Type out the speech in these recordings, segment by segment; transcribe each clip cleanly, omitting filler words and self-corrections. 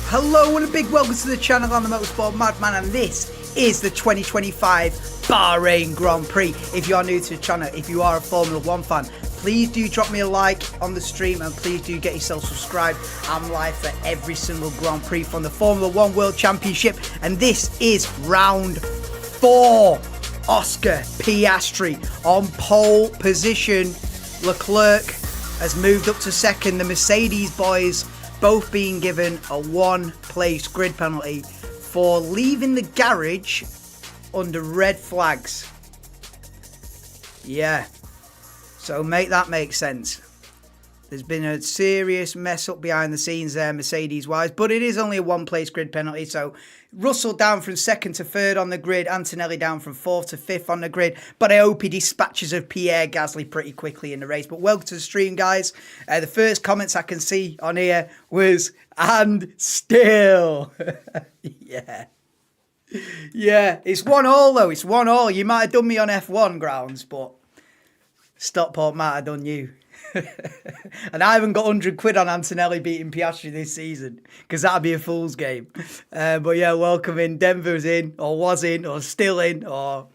Hello and a big welcome to the channel. I'm the Motorsport Madman and this is the 2025 Bahrain Grand Prix. If you are new to the channel, if you are a Formula 1 fan, please do drop me a like on the stream and please do get yourself subscribed. I'm live for every single Grand Prix from the Formula 1 World Championship and this is round 4. Oscar Piastri on pole position. Leclerc has moved up to second. The Mercedes boys both being given a one-place grid penalty for leaving the garage under red flags. Yeah, so make that make sense. There's been a serious mess up behind the scenes there, Mercedes-wise, but it is only a one-place grid penalty, so Russell down from second to third on the grid, Antonelli down from fourth to fifth on the grid, but I hope he dispatches of Pierre Gasly pretty quickly in the race. But welcome to the stream, guys. The first comments I can see on here was, and still. Yeah. Yeah, it's 1-1 though, it's 1-1. You might have done me on F1 grounds, but Stockport might have done you. And I haven't got 100 quid on Antonelli beating Piastri this season because that'd be a fool's game. But yeah, welcome in. Denver's in, or was in, or still in, or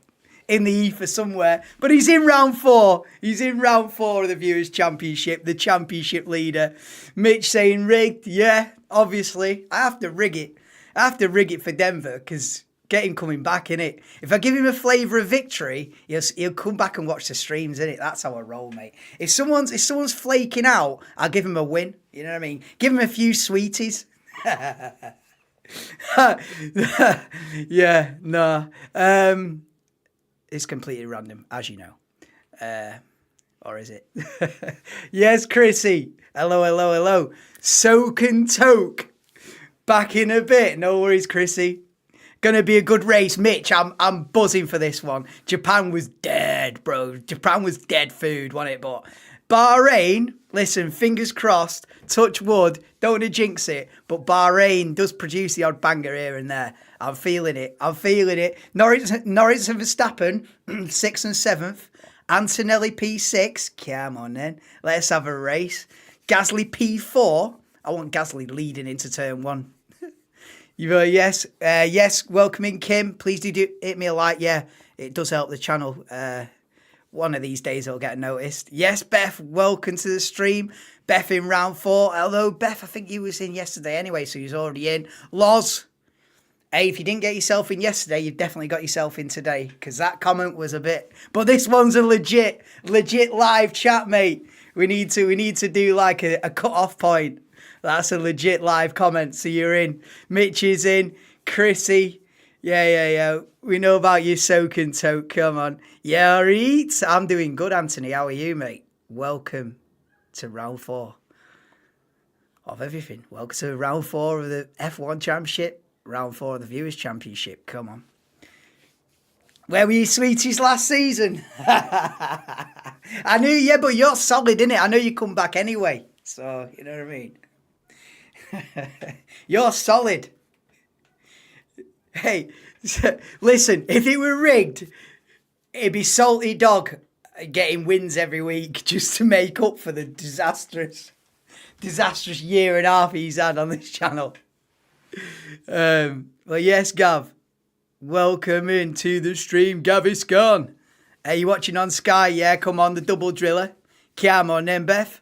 in the ether somewhere. But he's in round 4. He's in round 4 of the Viewers' Championship, the championship leader. Mitch saying rigged. Yeah, obviously. I have to rig it. I have to rig it for Denver because get him coming back, innit? If I give him a flavour of victory, he'll come back and watch the streams, innit? That's how I roll, mate. If someone's flaking out, I'll give him a win. You know what I mean? Give him a few sweeties. Yeah, no. It's completely random, as you know. Or is it? Yes, Chrissy. Hello, hello, hello. Soak and toke. Back in a bit. No worries, Chrissy. Gonna be a good race, Mitch. I'm buzzing for this one. Japan was dead, bro. Japan was dead food, wasn't it? But Bahrain, listen, fingers crossed, touch wood, don't want to jinx it, but Bahrain does produce the odd banger here and there. I'm feeling it. I'm feeling it. Norris and Verstappen, 6th and 7th. Antonelli P6. Come on then. Let's have a race. Gasly P4. I want Gasly leading into turn 1. Yes, yes, welcome in, Kim. Please do hit me a like. Yeah, it does help the channel. One of these days it'll get noticed. Yes, Beth, welcome to the stream. Beth in round 4. Hello, Beth, I think you was in yesterday anyway, so he's already in. Loz, hey, if you didn't get yourself in yesterday, you've definitely got yourself in today, because that comment was a bit... But this one's a legit live chat, mate. We need to do like a cut-off point. That's a legit live comment. So you're in. Mitch is in. Chrissy. Yeah. We know about you, Soak and Toke. Come on. Yeah, all right. I'm doing good, Anthony. How are you, mate? Welcome to round 4 of everything. Welcome to round 4 of the F1 Championship. Round 4 of the Viewers' Championship. Come on. Where were you sweeties last season? I knew, yeah, but you're solid, innit? I know you come back anyway. So, you know what I mean? You're solid. Hey, listen, if it were rigged, it'd be Salty Dog getting wins every week just to make up for the disastrous year and a half he's had on this channel. Well, yes, Gav. Welcome into the stream, Gaviscon. Are you watching on Sky? Yeah, come on, the double driller. Come on then, Beth.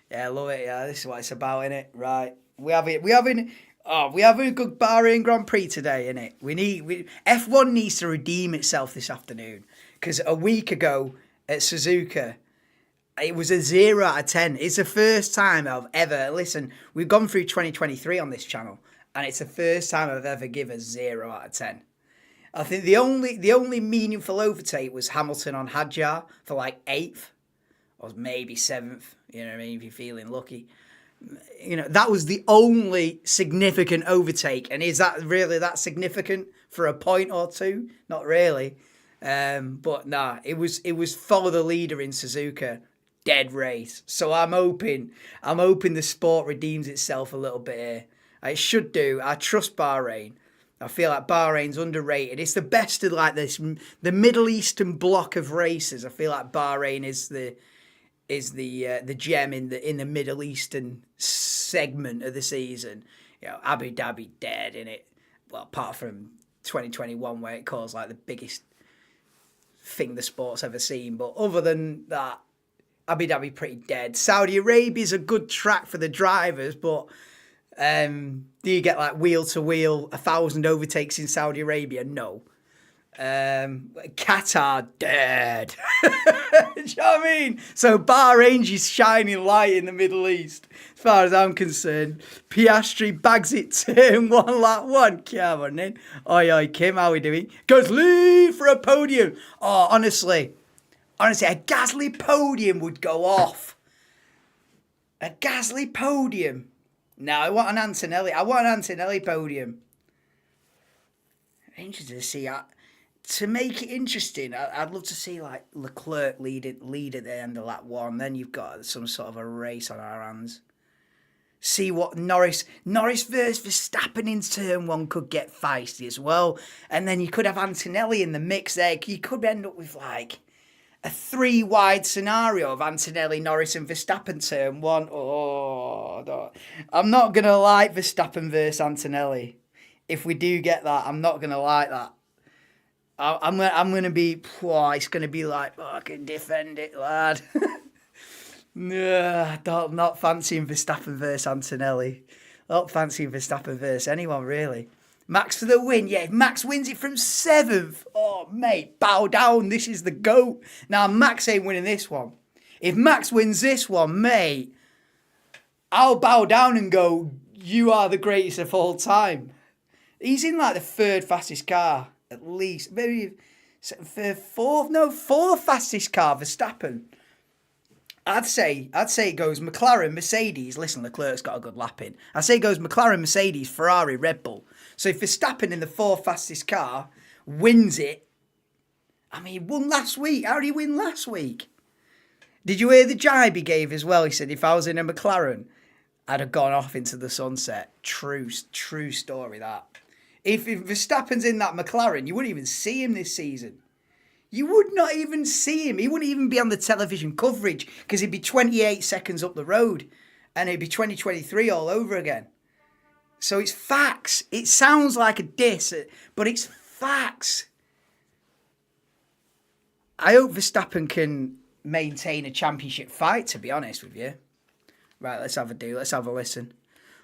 Yeah, I love it. Yeah, this is what it's about, innit? Right. We having a good Bahrain Grand Prix today, innit? F1 needs to redeem itself this afternoon. Because a week ago at Suzuka, it was a 0 out of 10. It's the first time I've ever... Listen, we've gone through 2023 on this channel, and it's the first time I've ever given a 0 out of 10. I think the only meaningful overtake was Hamilton on Hadjar for like 8th, or maybe 7th, you know what I mean, if you're feeling lucky. You know, that was the only significant overtake. And is that really that significant for a point or two? Not really. But nah, it was follow the leader in Suzuka. Dead race. So I'm hoping the sport redeems itself a little bit here. It should do. I trust Bahrain. I feel like Bahrain's underrated. It's the best of like this, the Middle Eastern block of races. I feel like Bahrain is the gem in the Middle Eastern segment of the season. Abu Dhabi dead, innit? Well, apart from 2021 where it caused like the biggest thing the sport's ever seen. But other than that, Abu Dhabi pretty dead. Saudi Arabia's a good track for the drivers, but do you get like wheel to wheel 1,000 overtakes in Saudi Arabia? No. Qatar dead. Do you know what I mean? So Bahrain's is shining light in the Middle East, as far as I'm concerned. Piastri bags it turn 1, lap 1. Come on then. Oi, Kim, how we doing? Goes lead for a podium. Oh, honestly, a Gasly podium would go off. A Gasly podium. No, I want an Antonelli. I want an Antonelli podium. Interesting to see. To make it interesting, I'd love to see like Leclerc lead at the end of lap 1. Then you've got some sort of a race on our hands. See what Norris versus Verstappen in turn 1 could get feisty as well. And then you could have Antonelli in the mix there. You could end up with like a 3-wide scenario of Antonelli, Norris and Verstappen turn 1. Oh, no. I'm not going to like Verstappen versus Antonelli. If we do get that, I'm not going to like that. I'm gonna be. It's gonna be like fucking defend it, lad. Not fancying Verstappen versus Antonelli. Not fancying Verstappen versus anyone really. Max for the win. Yeah, if Max wins it from 7th. Oh mate, bow down. This is the GOAT. Now Max ain't winning this one. If Max wins this one, mate, I'll bow down and go, you are the greatest of all time. He's in like the 3rd fastest car. At least, maybe fourth fastest car, Verstappen. I'd say it goes McLaren, Mercedes. Listen, Leclerc's got a good lap in. I'd say it goes McLaren, Mercedes, Ferrari, Red Bull. So if Verstappen in the 4th fastest car wins it, I mean, he won last week. How did he win last week? Did you hear the jibe he gave as well? He said, if I was in a McLaren, I'd have gone off into the sunset. True story, that. If Verstappen's in that McLaren, you wouldn't even see him this season. You would not even see him. He wouldn't even be on the television coverage because he'd be 28 seconds up the road and it'd be 2023 all over again. So it's facts. It sounds like a diss, but it's facts. I hope Verstappen can maintain a championship fight, to be honest with you. Right, let's have a do. Let's have a listen.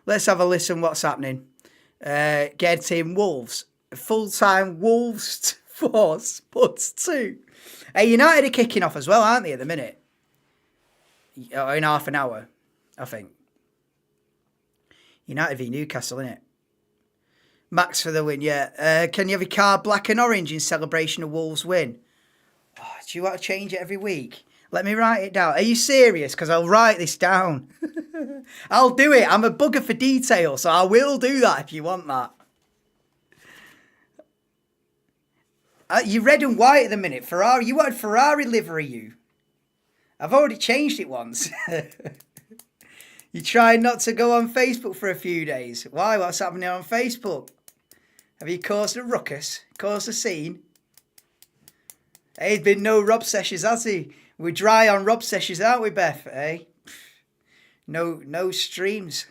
Let's have a listen what's happening. Get in Wolves. Full-time Wolves force puts 2. Hey, United are kicking off as well, aren't they, at the minute? In half an hour, I think. United v Newcastle, innit? Max for the win, yeah. Can you have your car black and orange in celebration of Wolves' win? Oh, do you want to change it every week? Let me write it down. Are you serious? Because I'll write this down. I'll do it. I'm a bugger for detail, so I will do that if you want that. You're red and white at the minute. Ferrari. You wanted Ferrari livery, you. I've already changed it once. You tried not to go on Facebook for a few days. Why? What's happening on Facebook? Have you caused a ruckus? Caused a scene? Hey, there's been no Rob sessions, has he? We're dry on Rob sessions, aren't we, Beth? Eh? No streams.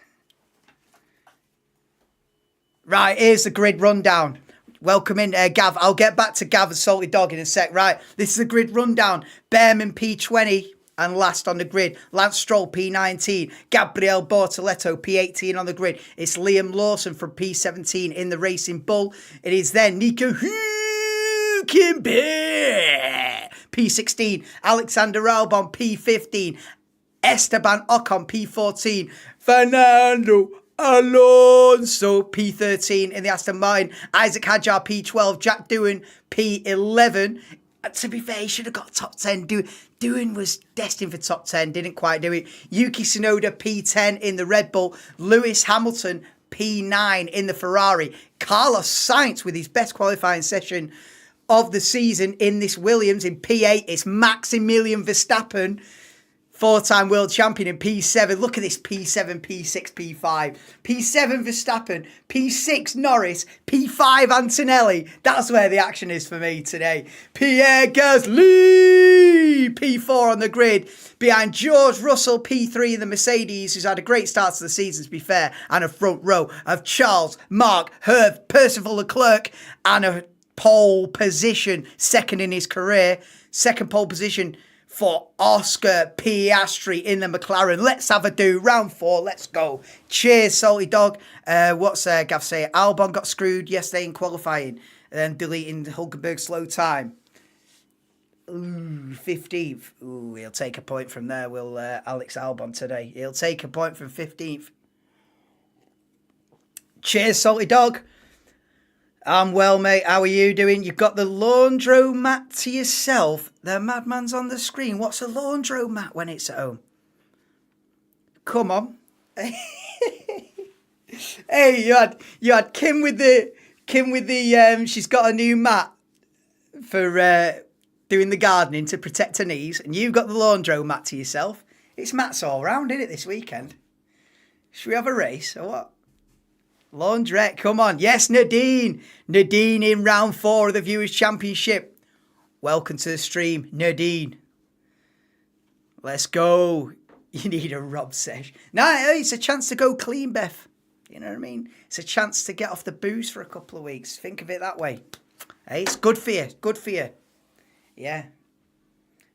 Right, here's the grid rundown. Welcome in, Gav. I'll get back to Gav and Salty Dog in a sec. Right, this is the grid rundown. Behrman P20 and last on the grid. Lance Stroll P19. Gabriel Bortoletto P18 on the grid. It's Liam Lawson from P17 in the Racing Bull. It is then Nico Hülkenberg P16. Alexander Albon P15. Esteban Ocon P14. Fernando Alonso P13 in the Aston Martin. Isaac Hadjar P12. Jack Doohan P11. To be fair, he should have got top 10. Doohan was destined for top 10, didn't quite do it. Yuki Tsunoda P10 in the Red Bull. Lewis Hamilton P9 in the Ferrari. Carlos Sainz with his best qualifying session of the season in this Williams in P8. It's Maximilian Verstappen, 4-time world champion in P7. Look at this, P7, P6, P5. P7 Verstappen, P6 Norris, P5 Antonelli. That's where the action is for me today. Pierre Gasly P4 on the grid, behind George Russell, P3 in the Mercedes, who's had a great start to the season, to be fair, and a front row of Charles, Mark, Herb, Percival Leclerc, and a pole position, second in his career. Second pole position for Oscar Piastri in the McLaren. Let's have a do. Round 4. Let's go. Cheers, Salty Dog. What's Gav say? Albon got screwed yesterday in qualifying, and then deleting Hulkenberg's slow time. Ooh, 15th. Ooh, he'll take a point from there, will Alex Albon today. He'll take a point from 15th. Cheers, Salty Dog. I'm well, mate. How are you doing? You've got the laundromat to yourself. The madman's on the screen. What's a laundromat when it's at home? Come on. Hey, you had Kim with the she's got a new mat for doing the gardening to protect her knees, and you've got the laundromat to yourself. It's mats all round, isn't it, this weekend? Should we have a race or what? Laundrette, come on. Yes, Nadine. Nadine in round 4 of the Viewers' Championship. Welcome to the stream, Nadine. Let's go. You need a Rob sesh. No, it's a chance to go clean, Beth. You know what I mean? It's a chance to get off the booze for a couple of weeks. Think of it that way. Hey, it's good for you. Good for you. Yeah.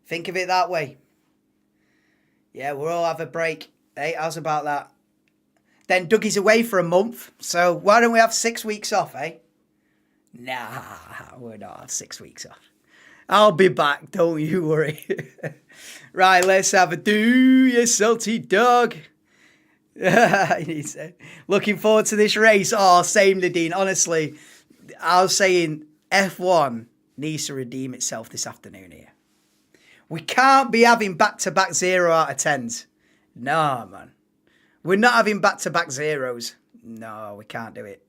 Think of it that way. Yeah, we'll all have a break. Hey, how's about that? Then Dougie's away for a month, so why don't we have 6 weeks off, eh? Nah, we're not have 6 weeks off. I'll be back, don't you worry. Right, let's have a do, you salty dog. Looking forward to this race. Oh, same, Nadine. Honestly, I was saying F1 needs to redeem itself this afternoon here. We can't be having back-to-back 0 out of 10s. No, man. We're not having back-to-back zeros. No, we can't do it.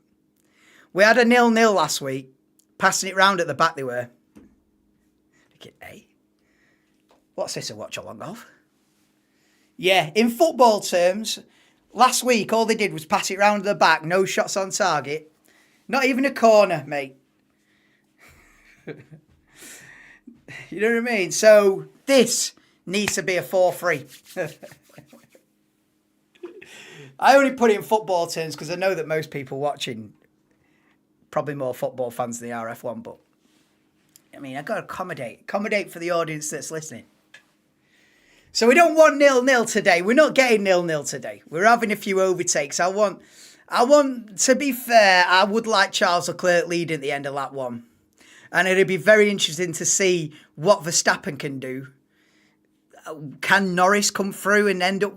We had a 0-0 last week. Passing it round at the back they were. Hey, what's this a watch-along of? Yeah, in football terms, last week all they did was pass it round at the back. No shots on target. Not even a corner, mate. You know what I mean? So this needs to be a 4-3. I only put it in football terms because I know that most people watching probably more football fans than the RF1, but I mean, I've got to accommodate for the audience that's listening. So we don't want 0-0 today. We're not getting 0-0 today. We're having a few overtakes. I want, to be fair, I would like Charles Leclerc leading at the end of lap 1. And it'd be very interesting to see what Verstappen can do. Can Norris come through and end up?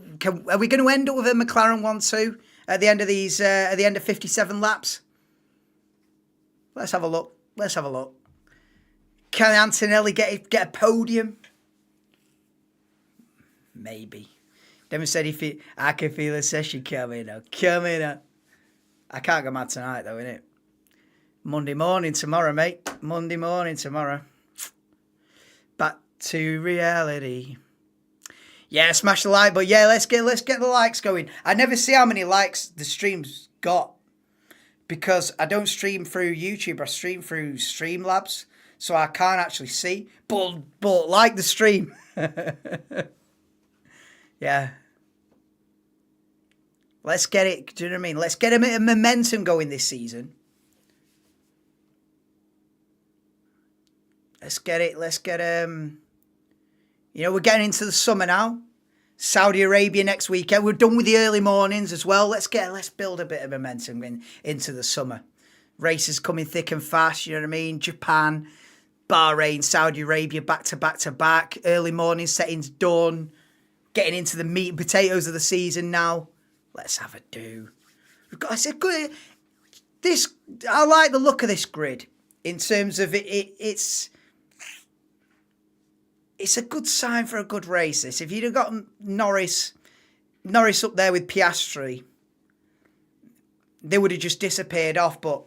Are we going to end up with a McLaren 1-2 at the end of these? At the end of 57 laps? Let's have a look. Can Antonelli get a podium? Maybe. Devin said I can feel a session coming up. I can't go mad tonight though, innit? Monday morning tomorrow, mate. Monday morning tomorrow. Back to reality. Yeah, smash the like, but yeah, let's get the likes going. I never see how many likes the stream's got because I don't stream through YouTube. I stream through Streamlabs, so I can't actually see. But like the stream. Yeah. Let's get it. Do you know what I mean? Let's get a bit of momentum going this season. Let's get it. You know, we're getting into the summer now. Saudi Arabia next weekend. We're done with the early mornings as well. Let's build a bit of momentum into the summer. Races coming thick and fast, you know what I mean? Japan, Bahrain, Saudi Arabia, back to back. Early morning settings done. Getting into the meat and potatoes of the season now. Let's have a do. I said, good. I like the look of this grid in terms of it's a good sign for a good race. This, if you'd have got Norris up there with Piastri, they would have just disappeared off. But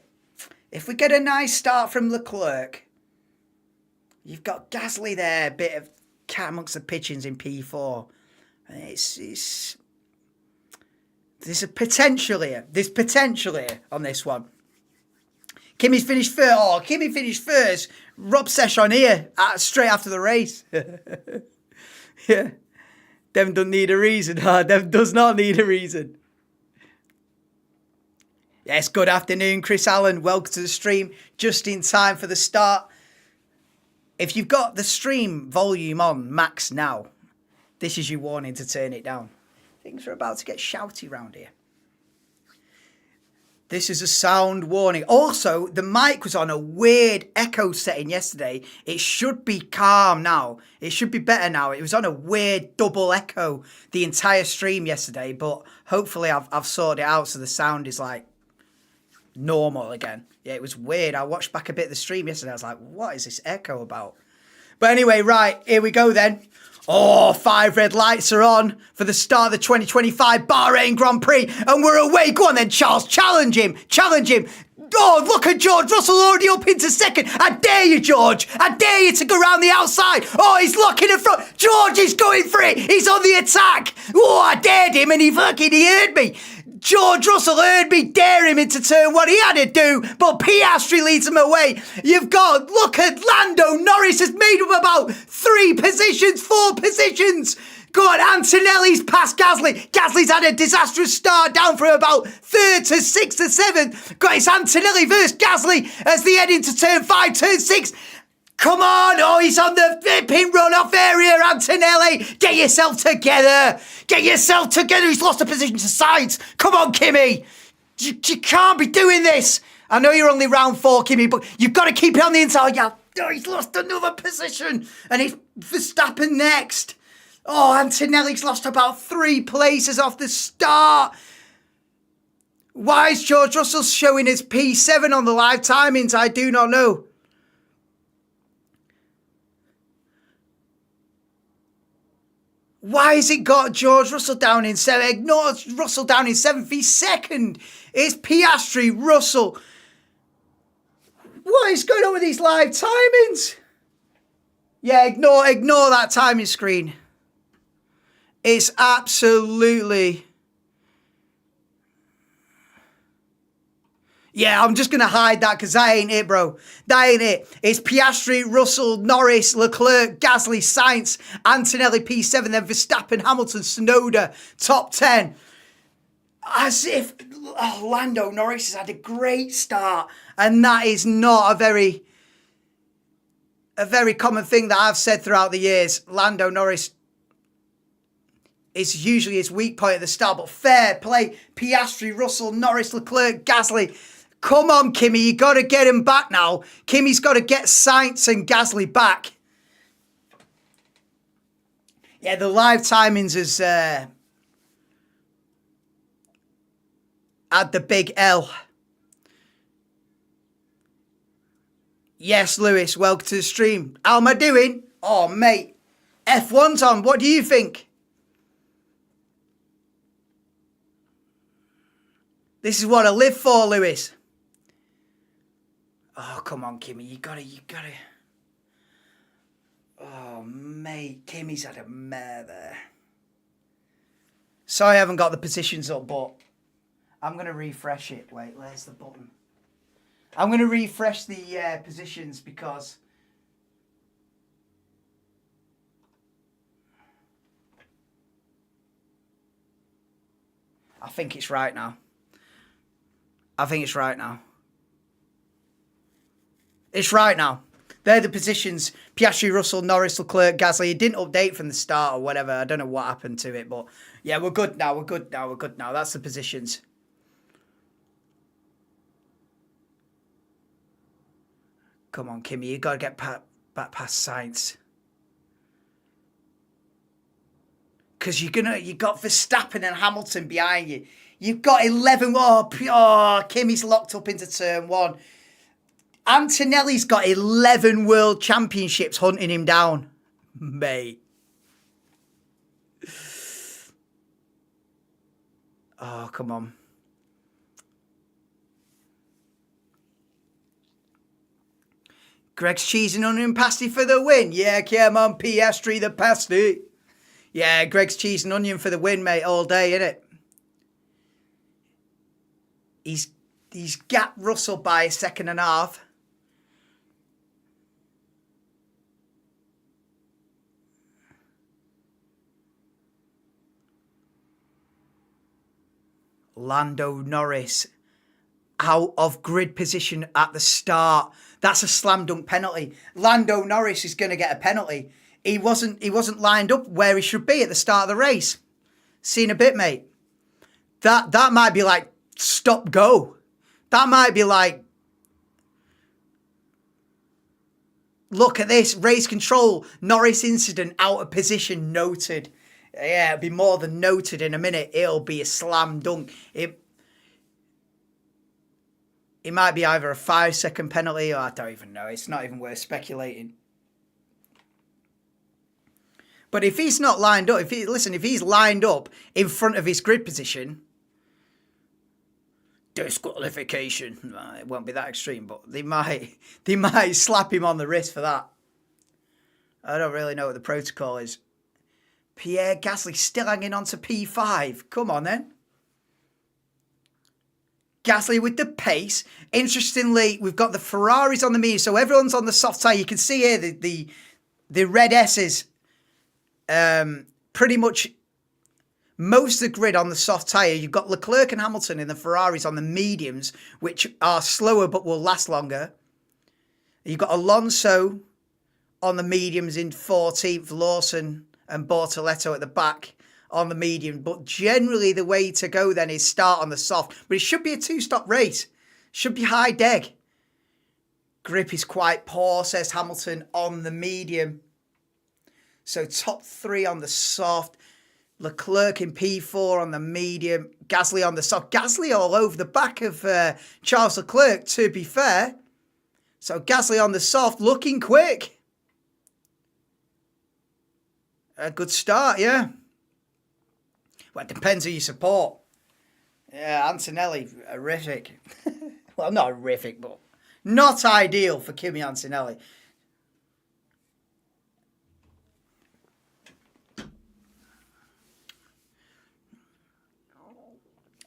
if we get a nice start from Leclerc, you've got Gasly there, a bit of cat amongst the pigeons in P4. There's potential here. There's potential here on this one. Kimmy finished first. Rob Sesh on here straight after the race. Yeah. Them don't need a reason. Them does not need a reason. Yes, good afternoon, Chris Allen. Welcome to the stream. Just in time for the start. If you've got the stream volume on max now, this is your warning to turn it down. Things are about to get shouty round here. This is a sound warning. Also, the mic was on a weird echo setting yesterday. It should be calm now. It should be better now. It was on a weird double echo the entire stream yesterday, but hopefully I've sorted it out so the sound is like normal again. Yeah, it was weird. I watched back a bit of the stream yesterday. I was like, what is this echo about? But anyway, right, here we go then. Oh, 5 red lights are on for the start of the 2025 Bahrain Grand Prix. And we're away. Go on then, Charles. Challenge him. Challenge him. Oh, look at George Russell already up into second. I dare you, George. I dare you to go round the outside. Oh, he's locking in front. George is going for it. He's on the attack. Oh, I dared him and he heard me. George Russell heard me dare him into turn one. He had to do, but Piastri leads him away. You've got, look at Lando Norris has made up about 3 positions, 4 positions. Go on, Antonelli's past Gasly. Gasly's had a disastrous start down from about 3rd to 6th to 7th. Got it's Antonelli versus Gasly as they head into turn 5, turn 6. Come on! Oh, he's on the pin run-off area, Antonelli! Get yourself together! Get yourself together! He's lost a position to sides! Come on, Kimi! You can't be doing this! I know you're only round 4, Kimi, but you've got to keep it on the inside. Yeah. Oh, he's lost another position! And it's Verstappen next! Oh, Antonelli's lost about 3 places off the start! Why is George Russell showing his P7 on the live timings? I do not know. Why has it got George Russell down in 7th? Ignore Russell down in 7th. He's second. It's Piastri, Russell. What is going on with these live timings? Yeah, ignore that timing screen. It's absolutely... Yeah, I'm just going to hide that because that ain't it, bro. That ain't it. It's Piastri, Russell, Norris, Leclerc, Gasly, Sainz, Antonelli, P7, then Verstappen, Hamilton, Tsunoda, top 10. As if Lando Norris has had a great start. And that is not a very common thing that I've said throughout the years. Lando Norris is usually his weak point at the start, but fair play. Piastri, Russell, Norris, Leclerc, Gasly. Come on, Kimi, you got to get him back now. Kimi's got to get Sainz and Gasly back. Yeah, the live timings has had the big L. Yes, Lewis, welcome to the stream. How am I doing? Oh, mate, F1's on. What do you think? This is what I live for, Lewis. Oh, come on, Kimi. You gotta. Oh, mate. Kimi's had a mare there. Sorry I haven't got the positions up, but I'm going to refresh it. Wait, where's the button? I'm going to refresh the positions because... I think it's right now. It's right now. They're the positions. Piastri, Russell, Norris, Leclerc, Gasly. It didn't update from the start or whatever. I don't know what happened to it, but yeah, we're good now. That's the positions. Come on, Kimi. You got to get back past Sainz. Because you got Verstappen and Hamilton behind you. You've got 11. Oh, Kimi's locked up into turn 1. Antonelli's got 11 world championships hunting him down. Mate. Oh, come on. Greg's cheese and onion pasty for the win. Yeah, come on, Piastri the pasty. Yeah, Greg's cheese and onion for the win, mate, all day, innit? He's gapped Russell by a second and a half. Lando Norris out of grid position at the start. That's a slam dunk penalty. Lando Norris is going to get a penalty. He wasn't lined up where he should be at the start of the race. See in a bit, mate. That might be like stop go. That might be like, look at this, race control, Norris incident, out of position, noted. Yeah, it'll be more than noted in a minute. It'll be a slam dunk. It might be either a 5-second penalty or I don't even know. It's not even worth speculating. But if he's not lined up, if he's lined up in front of his grid position, disqualification. It won't be that extreme, but they might slap him on the wrist for that. I don't really know what the protocol is. Pierre Gasly still hanging on to P5. Come on then. Gasly with the pace. Interestingly, we've got the Ferraris on the medium, so everyone's on the soft tyre. You can see here the red S's. Pretty much most of the grid on the soft tyre. You've got Leclerc and Hamilton in the Ferraris on the mediums, which are slower but will last longer. You've got Alonso on the mediums in 14th, Lawson and Bortoletto at the back on the medium. But generally the way to go then is start on the soft. But it should be a 2-stop race. Should be high deg. Grip is quite poor, says Hamilton, on the medium. So top 3 on the soft. Leclerc in P4 on the medium. Gasly on the soft. Gasly all over the back of Charles Leclerc, to be fair. So Gasly on the soft, looking quick. A good start, yeah. Well, it depends who you support. Yeah, Antonelli, horrific. Well, not horrific, but not ideal for Kimi Antonelli.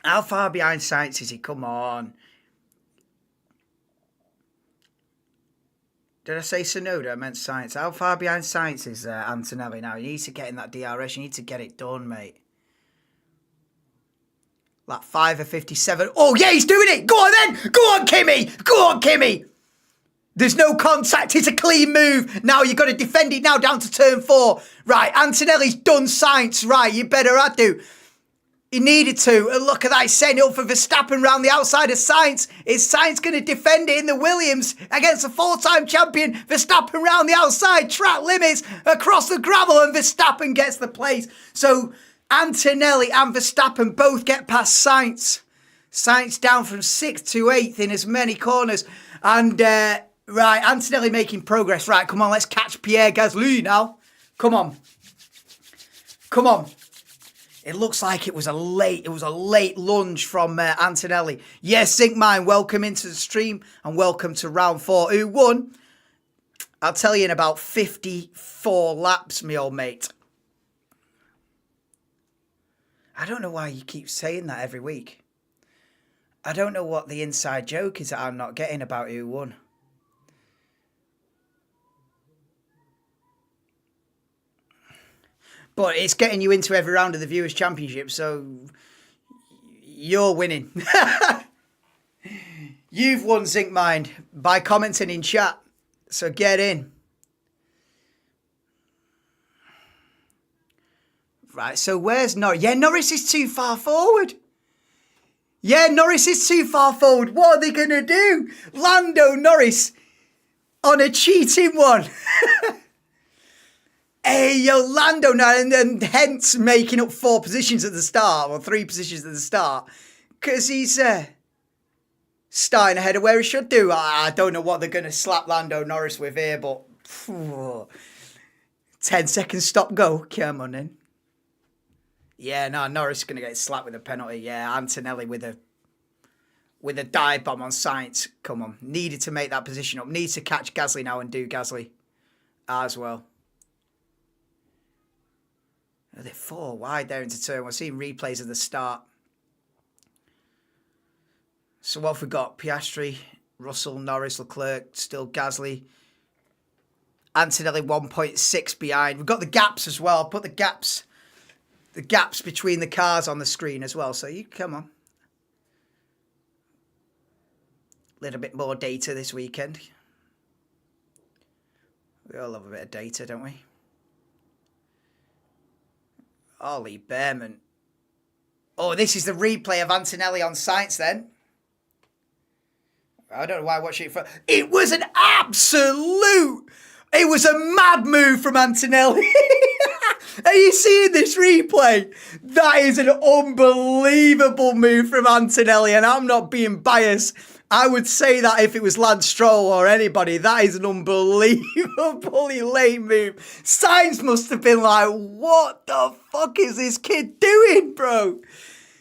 How far behind Sainz is he? Come on. Did I say Tsunoda? I meant Sainz. How far behind Sainz is Antonelli now? You need to get in that DRS. You need to get it done, mate. Like 5 of 57. Oh, yeah, he's doing it. Go on, then. Go on, Kimi. Go on, Kimi. There's no contact. It's a clean move. Now you've got to defend it now down to turn 4. Right, Antonelli's done Sainz. Right, you better add to. He needed to. And look at that. He's setting up for Verstappen round the outside of Sainz. Is Sainz going to defend it in the Williams against a 4-time champion? Verstappen round the outside. Track limits across the gravel and Verstappen gets the place. So Antonelli and Verstappen both get past Sainz. Sainz down from 6th to 8th in as many corners. And, right, Antonelli making progress. Right, come on, let's catch Pierre Gasly now. Come on. Come on. It looks like it was a late lunge from Antonelli. Yes, Zinc Mine, welcome into the stream and welcome to round 4. Who won? I'll tell you in about 54 laps, me old mate. I don't know why you keep saying that every week. I don't know what the inside joke is that I'm not getting about who won. But it's getting you into every round of the Viewers' Championship, so you're winning. You've won, Zinc Mind, by commenting in chat, so get in. Right, so where's Norris? Yeah, Norris is too far forward. Yeah, Norris is too far forward. What are they going to do? Lando Norris on a cheating one. Hey, yo, Lando now, and hence making up 4 positions at the start, or 3 positions at the start, because he's starting ahead of where he should do. I don't know what they're going to slap Lando Norris with here, but 10 seconds stop go. Come on then. Yeah, no, Norris is going to get slapped with a penalty. Yeah, Antonelli with a dive bomb on Sainz. Come on, needed to make that position up. Needs to catch Gasly now and do Gasly as well. They're 4 wide there into turn. We're seeing replays of the start. So what have we got? Piastri, Russell, Norris, Leclerc, still Gasly. Antonelli 1.6 behind. We've got the gaps as well. I'll put the gaps between the cars on the screen as well. So you come on. little bit more data this weekend. We all love a bit of data, don't we? Ollie Behrman. Oh, this is the replay of Antonelli on Sainz then. I don't know why I watched it for. It was an absolute. It was a mad move from Antonelli. Are you seeing this replay? That is an unbelievable move from Antonelli, and I'm not being biased. I would say that if it was Lance Stroll or anybody, that is an unbelievably late move. Sainz must have been like, what the fuck is this kid doing, bro?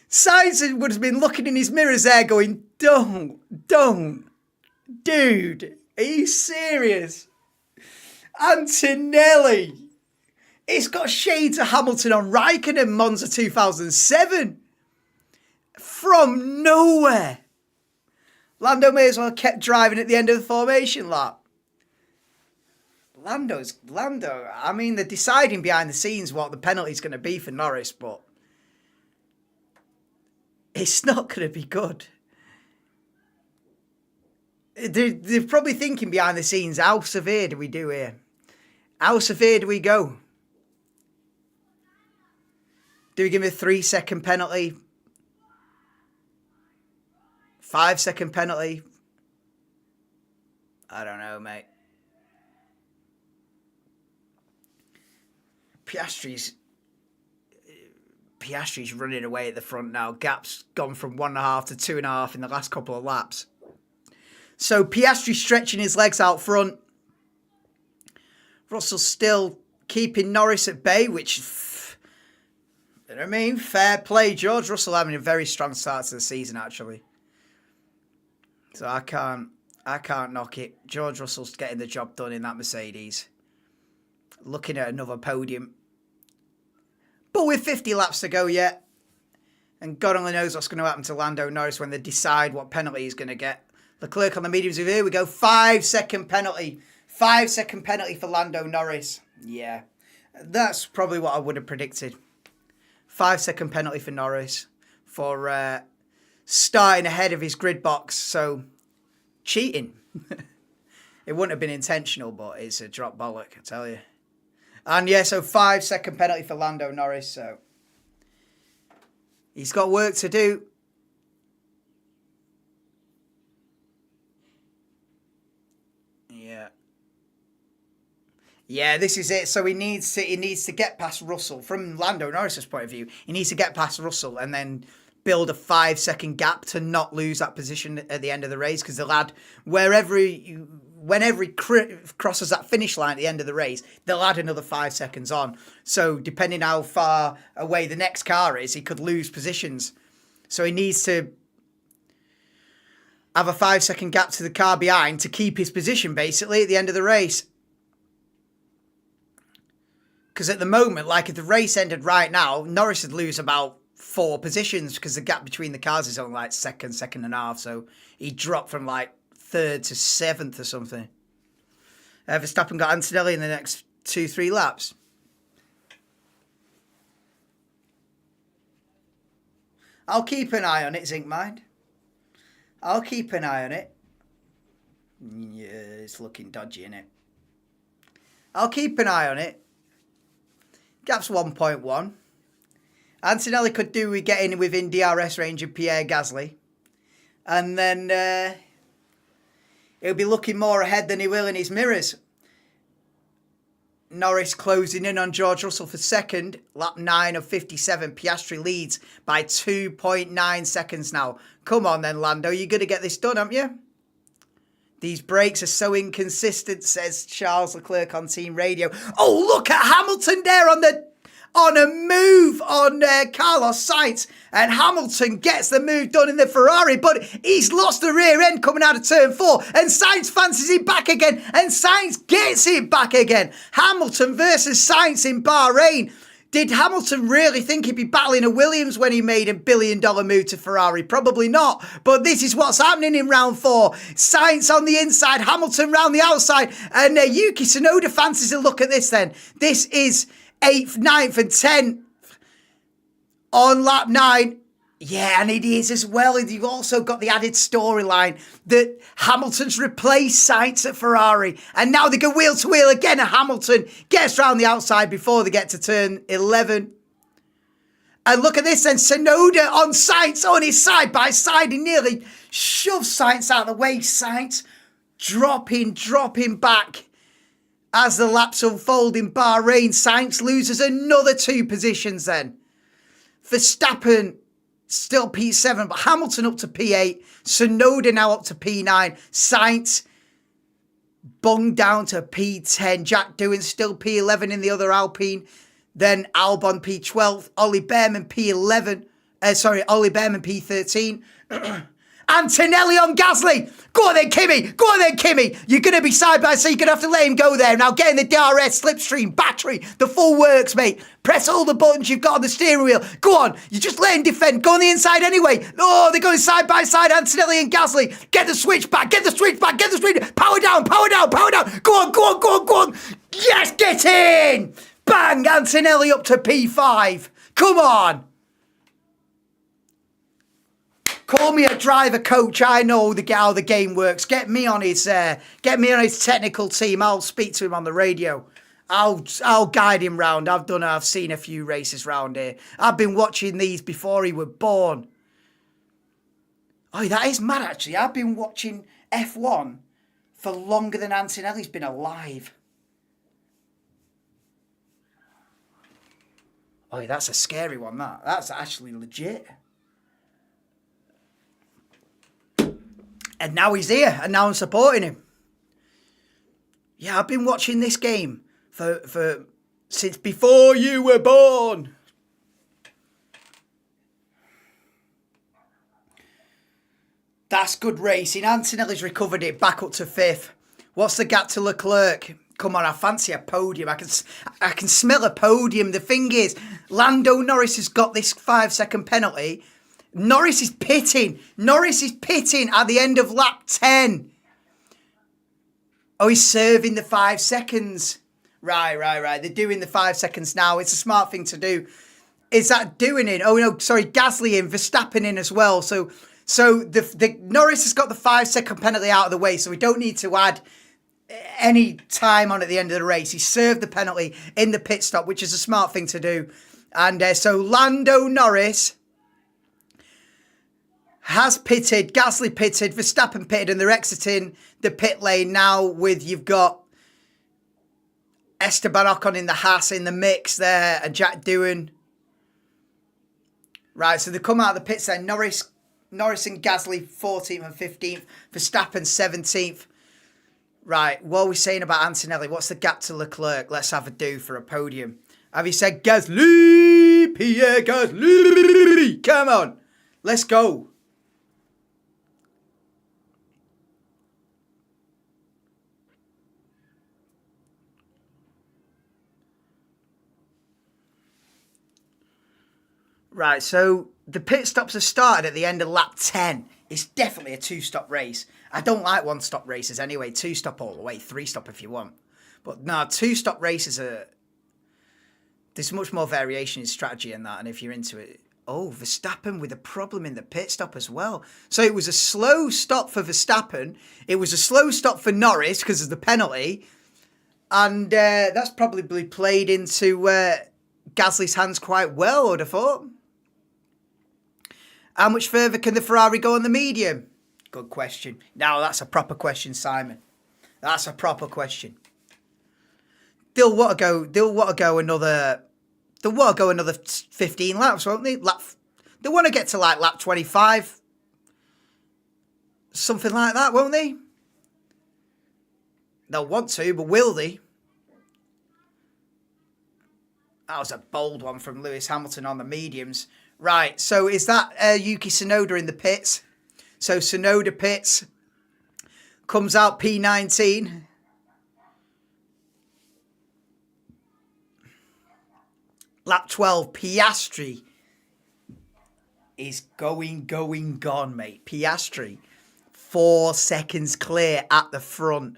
Sainz would have been looking in his mirrors there going, don't. Dude, are you serious? Antonelli. It's got shades of Hamilton on Raikkonen Monza 2007. From nowhere. Lando may as well have kept driving at the end of the formation lap. Lando, I mean, they're deciding behind the scenes what the penalty's going to be for Norris, but it's not going to be good. They're probably thinking behind the scenes, how severe do we do here? How severe do we go? Do we give him a 3-second penalty? 5-second penalty? I don't know, mate. Piastri's running away at the front now. Gap's gone from 1.5 to 2.5 in the last couple of laps. So Piastri's stretching his legs out front. Russell's still keeping Norris at bay, which, you know what I mean? Fair play. George Russell having a very strong start to the season, actually. So I can't knock it. George Russell's getting the job done in that Mercedes. Looking at another podium. But with 50 laps to go yet, and God only knows what's going to happen to Lando Norris when they decide what penalty he's going to get. Leclerc on the mediums review. Here we go. 5-second penalty. 5-second penalty for Lando Norris. Yeah. That's probably what I would have predicted. 5-second penalty for Norris for starting ahead of his grid box. So, cheating. It wouldn't have been intentional, but it's a drop bollock, I tell you. And yeah, so 5-second penalty for Lando Norris. So, he's got work to do. Yeah, this is it. So he needs to get past Russell. From Lando Norris's point of view, he needs to get past Russell and then build a 5-second gap to not lose that position at the end of the race. Because the lad, whenever he crosses that finish line at the end of the race, they'll add another 5 seconds on. So depending how far away the next car is, he could lose positions. So he needs to have a 5-second gap to the car behind to keep his position, basically, at the end of the race. Because at the moment, like if the race ended right now, Norris would lose about 4 positions because the gap between the cars is only like second and a half. So he dropped from like 3rd to 7th or something. Verstappen got Antonelli in the next 2-3 laps. I'll keep an eye on it, Zinkmind. I'll keep an eye on it. Yeah, it's looking dodgy, isn't it? I'll keep an eye on it. Gap's 1.1. Antonelli could do with getting within DRS range of Pierre Gasly. And then he'll be looking more ahead than he will in his mirrors. Norris closing in on George Russell for second. Lap 9 of 57. Piastri leads by 2.9 seconds now. Come on then, Lando. You're going to get this done, aren't you? These brakes are so inconsistent, says Charles Leclerc on team radio. Oh, look at Hamilton there on a move on Carlos Sainz. And Hamilton gets the move done in the Ferrari, but he's lost the rear end coming out of turn 4. And Sainz fancies it back again, and Sainz gets it back again. Hamilton versus Sainz in Bahrain. Did Hamilton really think he'd be battling a Williams when he made $1 billion move to Ferrari? Probably not. But this is what's happening in round 4. Sainz on the inside, Hamilton round the outside. And Yuki Tsunoda fancies a look at this then. This is 8th, 9th and 10th on lap 9. Yeah, and it is as well. You've also got the added storyline that Hamilton's replaced Sainz at Ferrari. And now they go wheel to wheel again. And Hamilton gets round the outside before they get to turn 11. And look at this then. Tsunoda on Sainz on his side by side. He nearly shoves Sainz out of the way. Sainz dropping back as the laps unfold in Bahrain. Sainz loses another 2 positions then. Verstappen still P7, but Hamilton up to P8. Tsunoda now up to P9. Sainz bunged down to P10. Jack Doohan still P11 in the other Alpine. Then Albon P12. Ollie Behrman P11. Ollie Behrman P13. Antonelli on Gasly. Go on then, Kimi. Go on then, Kimi. You're going to be side by side. You're going to have to let him go there. Now get in the DRS, slipstream, battery, the full works, mate. Press all the buttons you've got on the steering wheel. Go on. You just let him defend. Go on the inside anyway. Oh, they're going side by side, Antonelli and Gasly. Get the switch back. Get the switch back. Get the switch. Power down. Power down. Power down. Go on. Go on. Go on. Go on. Yes, get in. Bang. Antonelli up to P5. Come on. Call me a driver coach. I know how the game works. Get me on his technical team. I'll speak to him on the radio. I'll guide him round. I've seen a few races round here. I've been watching these before he was born. Oh, that is mad actually. I've been watching F1 for longer than Antonelli's been alive. Oh, that's a scary one, that. That's actually legit. And now he's here, and now I'm supporting him. Yeah, I've been watching this game for since before you were born. That's good racing. Antonelli's recovered it back up to 5th. What's the gap to Leclerc? Come on, I fancy a podium. I can smell a podium. The thing is, Lando Norris has got this 5-second penalty. Norris is pitting. Norris is pitting at the end of lap 10. Oh, he's serving the 5 seconds. Right. They're doing the 5 seconds now. It's a smart thing to do. Is that doing it? Oh, no, sorry. Gasly in, Verstappen in as well. So the Norris has got the 5-second penalty out of the way, so we don't need to add any time on at the end of the race. He served the penalty in the pit stop, which is a smart thing to do. And so Lando Norris has pitted, Gasly pitted, Verstappen pitted, and they're exiting the pit lane now with, you've got Esteban Ocon in the Haas in the mix there, and Jack Doohan. Right, so they come out of the pits there. Norris and Gasly 14th and 15th, Verstappen 17th. Right, what are we saying about Antonelli? What's the gap to Leclerc? Let's have a do for a podium. Have you said Gasly? Pierre Gasly! Come on, let's go. Right, so the pit stops have started at the end of lap 10. It's definitely a 2-stop race. I don't like 1-stop races anyway. 2-stop all the way, 3-stop if you want. But no, 2-stop races are... There's much more variation in strategy in that, and if you're into it... Oh, Verstappen with a problem in the pit stop as well. So it was a slow stop for Verstappen. It was a slow stop for Norris because of the penalty. And that's probably played into Gasly's hands quite well, I would have thought. How much further can the Ferrari go on the medium? Good question. Now that's a proper question, Simon. That's a proper question. They'll want to go another 15 laps, won't they? They want to get to like lap 25. Something like that, won't they? They'll want to, but will they? That was a bold one from Lewis Hamilton on the mediums. Right, so is that Yuki Tsunoda in the pits? So Tsunoda pits, comes out P19. Lap 12, Piastri is gone, mate. Piastri, 4 seconds clear at the front.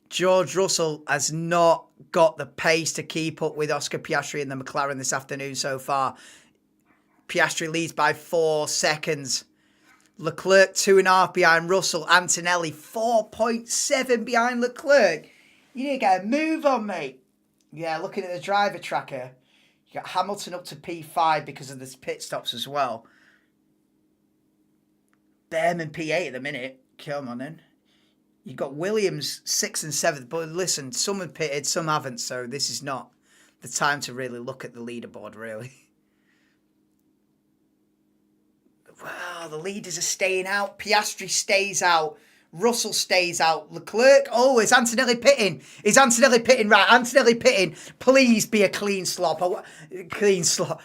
George Russell has not got the pace to keep up with Oscar Piastri in the McLaren this afternoon so far. Piastri leads by 4 seconds. Leclerc 2.5 behind Russell. Antonelli 4.7 behind Leclerc. You need to get a move on, mate. Yeah, looking at the driver tracker, you got Hamilton up to P5 because of the pit stops as well. Behrman P8 at the minute. Come on then. You've got Williams 6th and 7th. But listen, some have pitted, some haven't. So this is not the time to really look at the leaderboard, really. Well, the leaders are staying out. Piastri stays out. Russell stays out. Leclerc. Oh, is Antonelli pitting? Is Antonelli pitting? Right, Antonelli pitting. Please be a clean stop. Clean stop.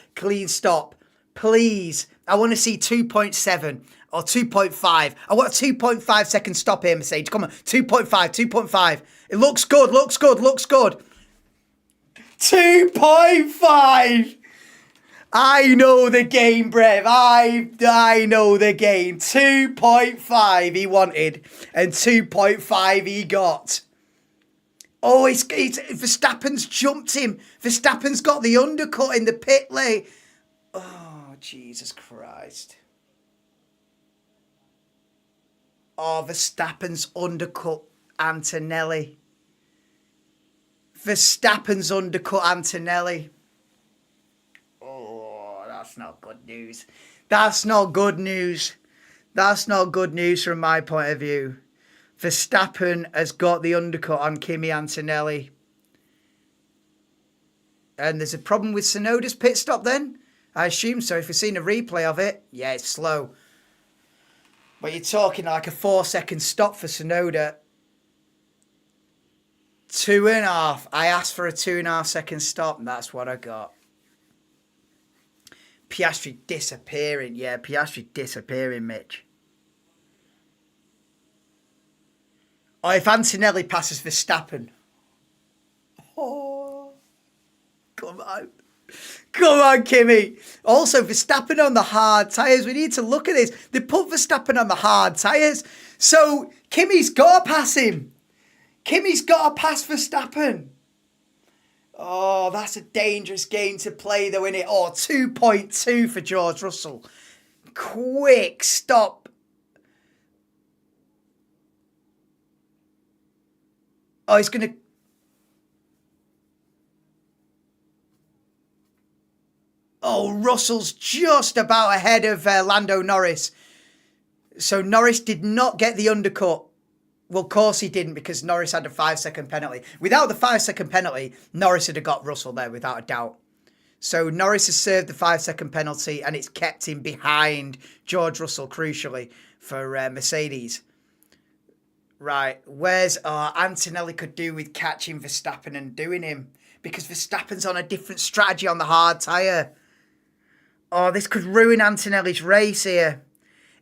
Please. I want to see 2.7 or 2.5. I want a 2.5 second stop here, Mercedes. Come on. 2.5, 2.5. It looks good, looks good, looks good. 2.5. I know the game, Brev. I know the game. 2.5 he wanted and 2.5 he got. Oh, it's Verstappen's jumped him. Verstappen's got the undercut in the pit lane. Oh, Jesus Christ. Oh, Verstappen's undercut Antonelli. Verstappen's undercut Antonelli. That's not good news. That's not good news. That's not good news from my point of view. Verstappen has got the undercut on Kimi Antonelli. And there's a problem with Tsunoda's pit stop then? I assume so. If we've seen a replay of it, yeah, it's slow. But you're talking like a 4-second stop for Tsunoda. 2.5. I asked for a 2.5 second stop, and that's what I got. Piastri disappearing. Yeah, Piastri disappearing, Mitch. Oh, if Antonelli passes Verstappen. Oh, come on. Come on, Kimi. Also, Verstappen on the hard tyres. We need to look at this. They put Verstappen on the hard tyres. So, Kimi's got to pass him. Kimi's got to pass Verstappen. Oh, that's a dangerous game to play, though, isn't it? Oh, 2.2 for George Russell. Quick stop. Oh, he's going to... Oh, Russell's just about ahead of Lando Norris. So Norris did not get the undercut. Well, of course he didn't, because Norris had a 5-second penalty. Without the 5-second penalty, Norris would have got Russell there without a doubt. So Norris has served the 5-second penalty, and it's kept him behind George Russell, crucially, for Mercedes. Right, where's... Oh, Antonelli could do with catching Verstappen and doing him, because Verstappen's on a different strategy on the hard tyre. Oh, this could ruin Antonelli's race here.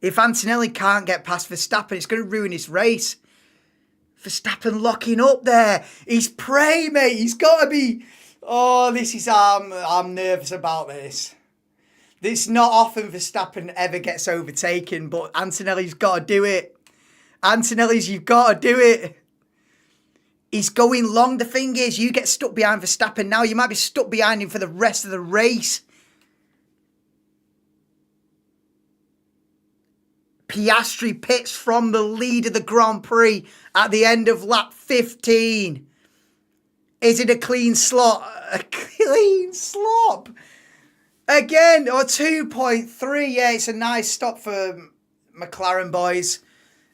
If Antonelli can't get past Verstappen, it's going to ruin his race. Verstappen locking up there. He's prey, mate. He's got to be... Oh, this is... I'm nervous about this. This not often Verstappen ever gets overtaken, but Antonelli's got to do it. Antonelli's, you've got to do it. He's going long. The thing is, you get stuck behind Verstappen now. You might be stuck behind him for the rest of the race. Piastri pits from the lead of the Grand Prix at the end of lap 15. Is it a clean slot? A clean slop. Again, or 2.3. Yeah, it's a nice stop for McLaren boys.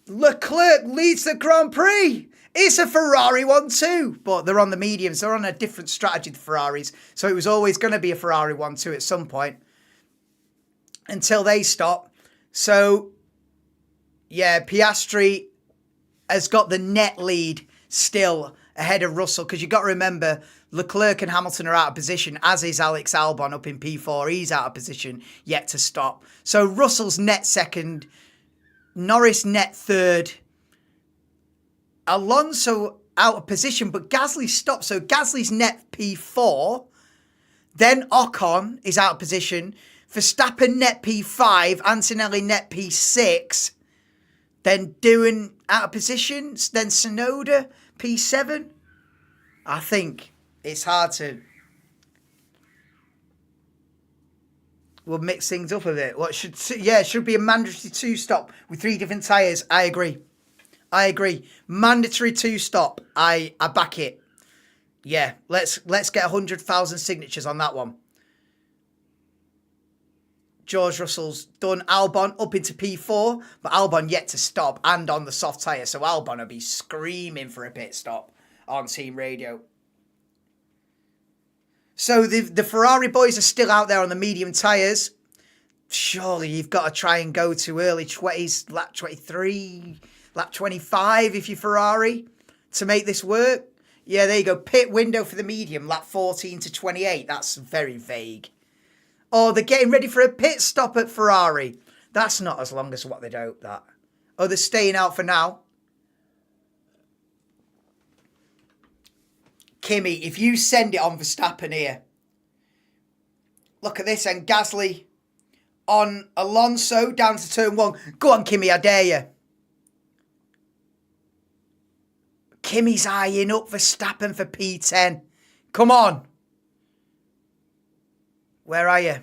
Leclerc leads the Grand Prix. It's a Ferrari one too. But they're on the mediums. They're on a different strategy, the Ferraris. So it was always going to be a Ferrari 1-2 at some point. Until they stop. So... yeah, Piastri has got the net lead still ahead of Russell, because you've got to remember Leclerc and Hamilton are out of position, as is Alex Albon up in P4. He's out of position, yet to stop. So Russell's net second, Norris net third, Alonso out of position, but Gasly stopped. So Gasly's net P4, then Ocon is out of position, Verstappen net P5, Antonelli net P6, then doing out of positions, then Tsunoda, P7. I think it's hard to... We'll mix things up a bit. What should it should be a mandatory 2-stop with 3 different tyres. I agree. Mandatory 2-stop. I back it. Yeah, let's get 100,000 signatures on that one. George Russell's done Albon up into P4, but Albon yet to stop and on the soft tyre, so Albon will be screaming for a pit stop on team radio. So the Ferrari boys are still out there on the medium tyres. Surely you've got to try and go to early 20s, lap 23, lap 25 if you're Ferrari to make this work. Yeah, there you go. Pit window for the medium, lap 14 to 28. That's very vague. Oh, they're getting ready for a pit stop at Ferrari. That's not as long as what they'd hoped, that. Oh, they're staying out for now. Kimi, if you send it on Verstappen here. Look at this, and Gasly on Alonso down to turn 1. Go on, Kimi, I dare you. Kimi's eyeing up Verstappen for P10. Come on. Where are you?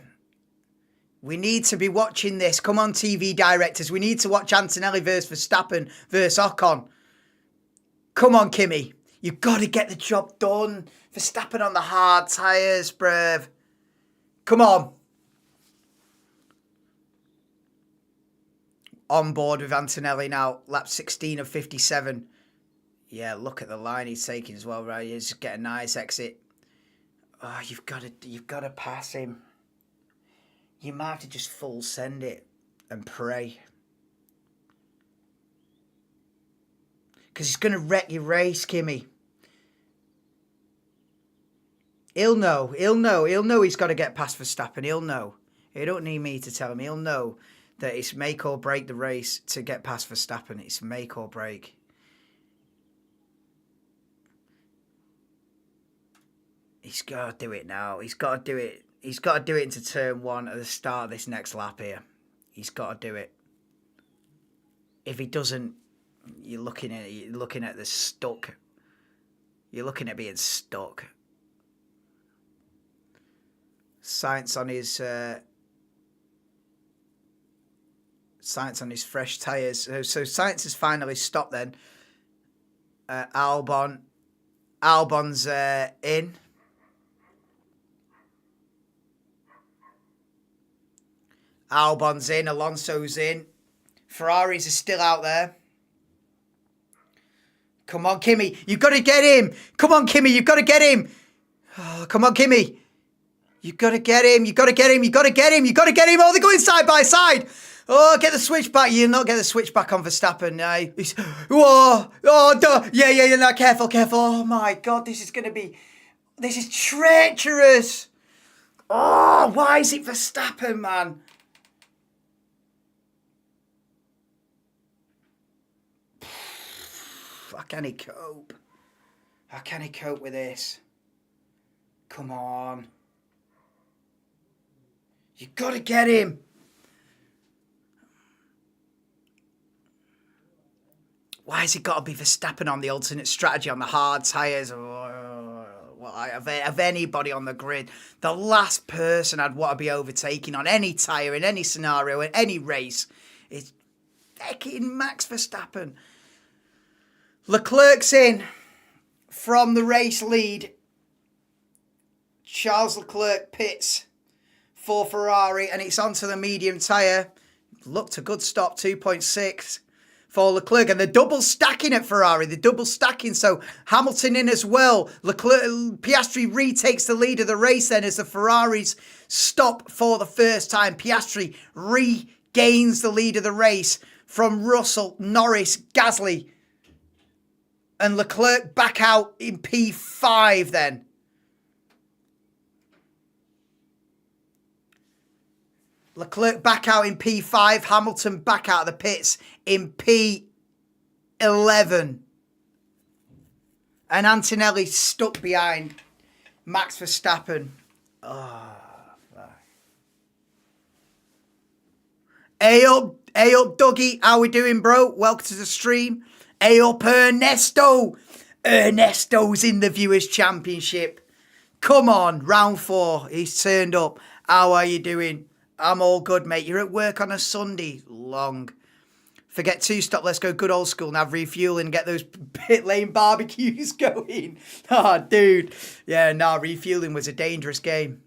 We need to be watching this. Come on, TV directors. We need to watch Antonelli versus Verstappen versus Ocon. Come on, Kimi. You've got to get the job done. Verstappen on the hard tyres, bruv. Come on. On board with Antonelli now. Lap 16 of 57. Yeah, look at the line he's taking as well, right? He's just getting a nice exit. Oh, you've got to pass him. You might have to just full send it and pray. Because he's going to wreck your race, Kimi. He'll know he's got to get past Verstappen. He'll know. He don't need me to tell him. He'll know that it's make or break the race to get past Verstappen. It's make or break. He's got to do it now. He's got to do it. He's got to do it into turn 1 at the start of this next lap here. He's got to do it. If he doesn't, you're looking at the stuck. You're looking at being stuck. Sainz on his fresh tyres. So Sainz has finally stopped then. Albon's in. Albon's in, Alonso's in. Ferraris are still out there. Come on, Kimi. You've got to get him. Come on, Kimi. You've got to get him. Oh, come on, Kimi. You've got to get him. You've got to get him. You've got to get him. You've got to get him. Oh, they're going side by side. Oh, get the switch back. You'll not get the switch back on Verstappen. Yeah, no, careful. Oh, my God. This is treacherous. Oh, why is it Verstappen, man? How can he cope? How can he cope with this? Come on. You got to get him. Why has it got to be Verstappen on the alternate strategy on the hard tyres? Of anybody on the grid, the last person I'd want to be overtaking on any tyre, in any scenario, in any race, is fucking Max Verstappen. Leclerc's in from the race lead. Charles Leclerc pits for Ferrari, and it's onto the medium tyre. Looked a good stop, 2.6 for Leclerc, and they're double stacking at Ferrari. They're double stacking, so Hamilton in as well. Piastri retakes the lead of the race then as the Ferraris stop for the first time. Piastri regains the lead of the race from Russell, Norris, Gasly, and Leclerc back out in P5 then. Leclerc back out in P5. Hamilton back out of the pits in P11. And Antonelli stuck behind Max Verstappen. Oh, hey up, Dougie. How we doing, bro? Welcome to the stream. Hey up, Ernesto. Ernesto's in the Viewers' Championship. Come on, round 4. He's turned up. How are you doing? I'm all good, mate. You're at work on a Sunday. Long. Forget two stop. Let's go good old school and have refueling. Get those pit lane barbecues going. Oh, dude. Yeah, nah, refueling was a dangerous game.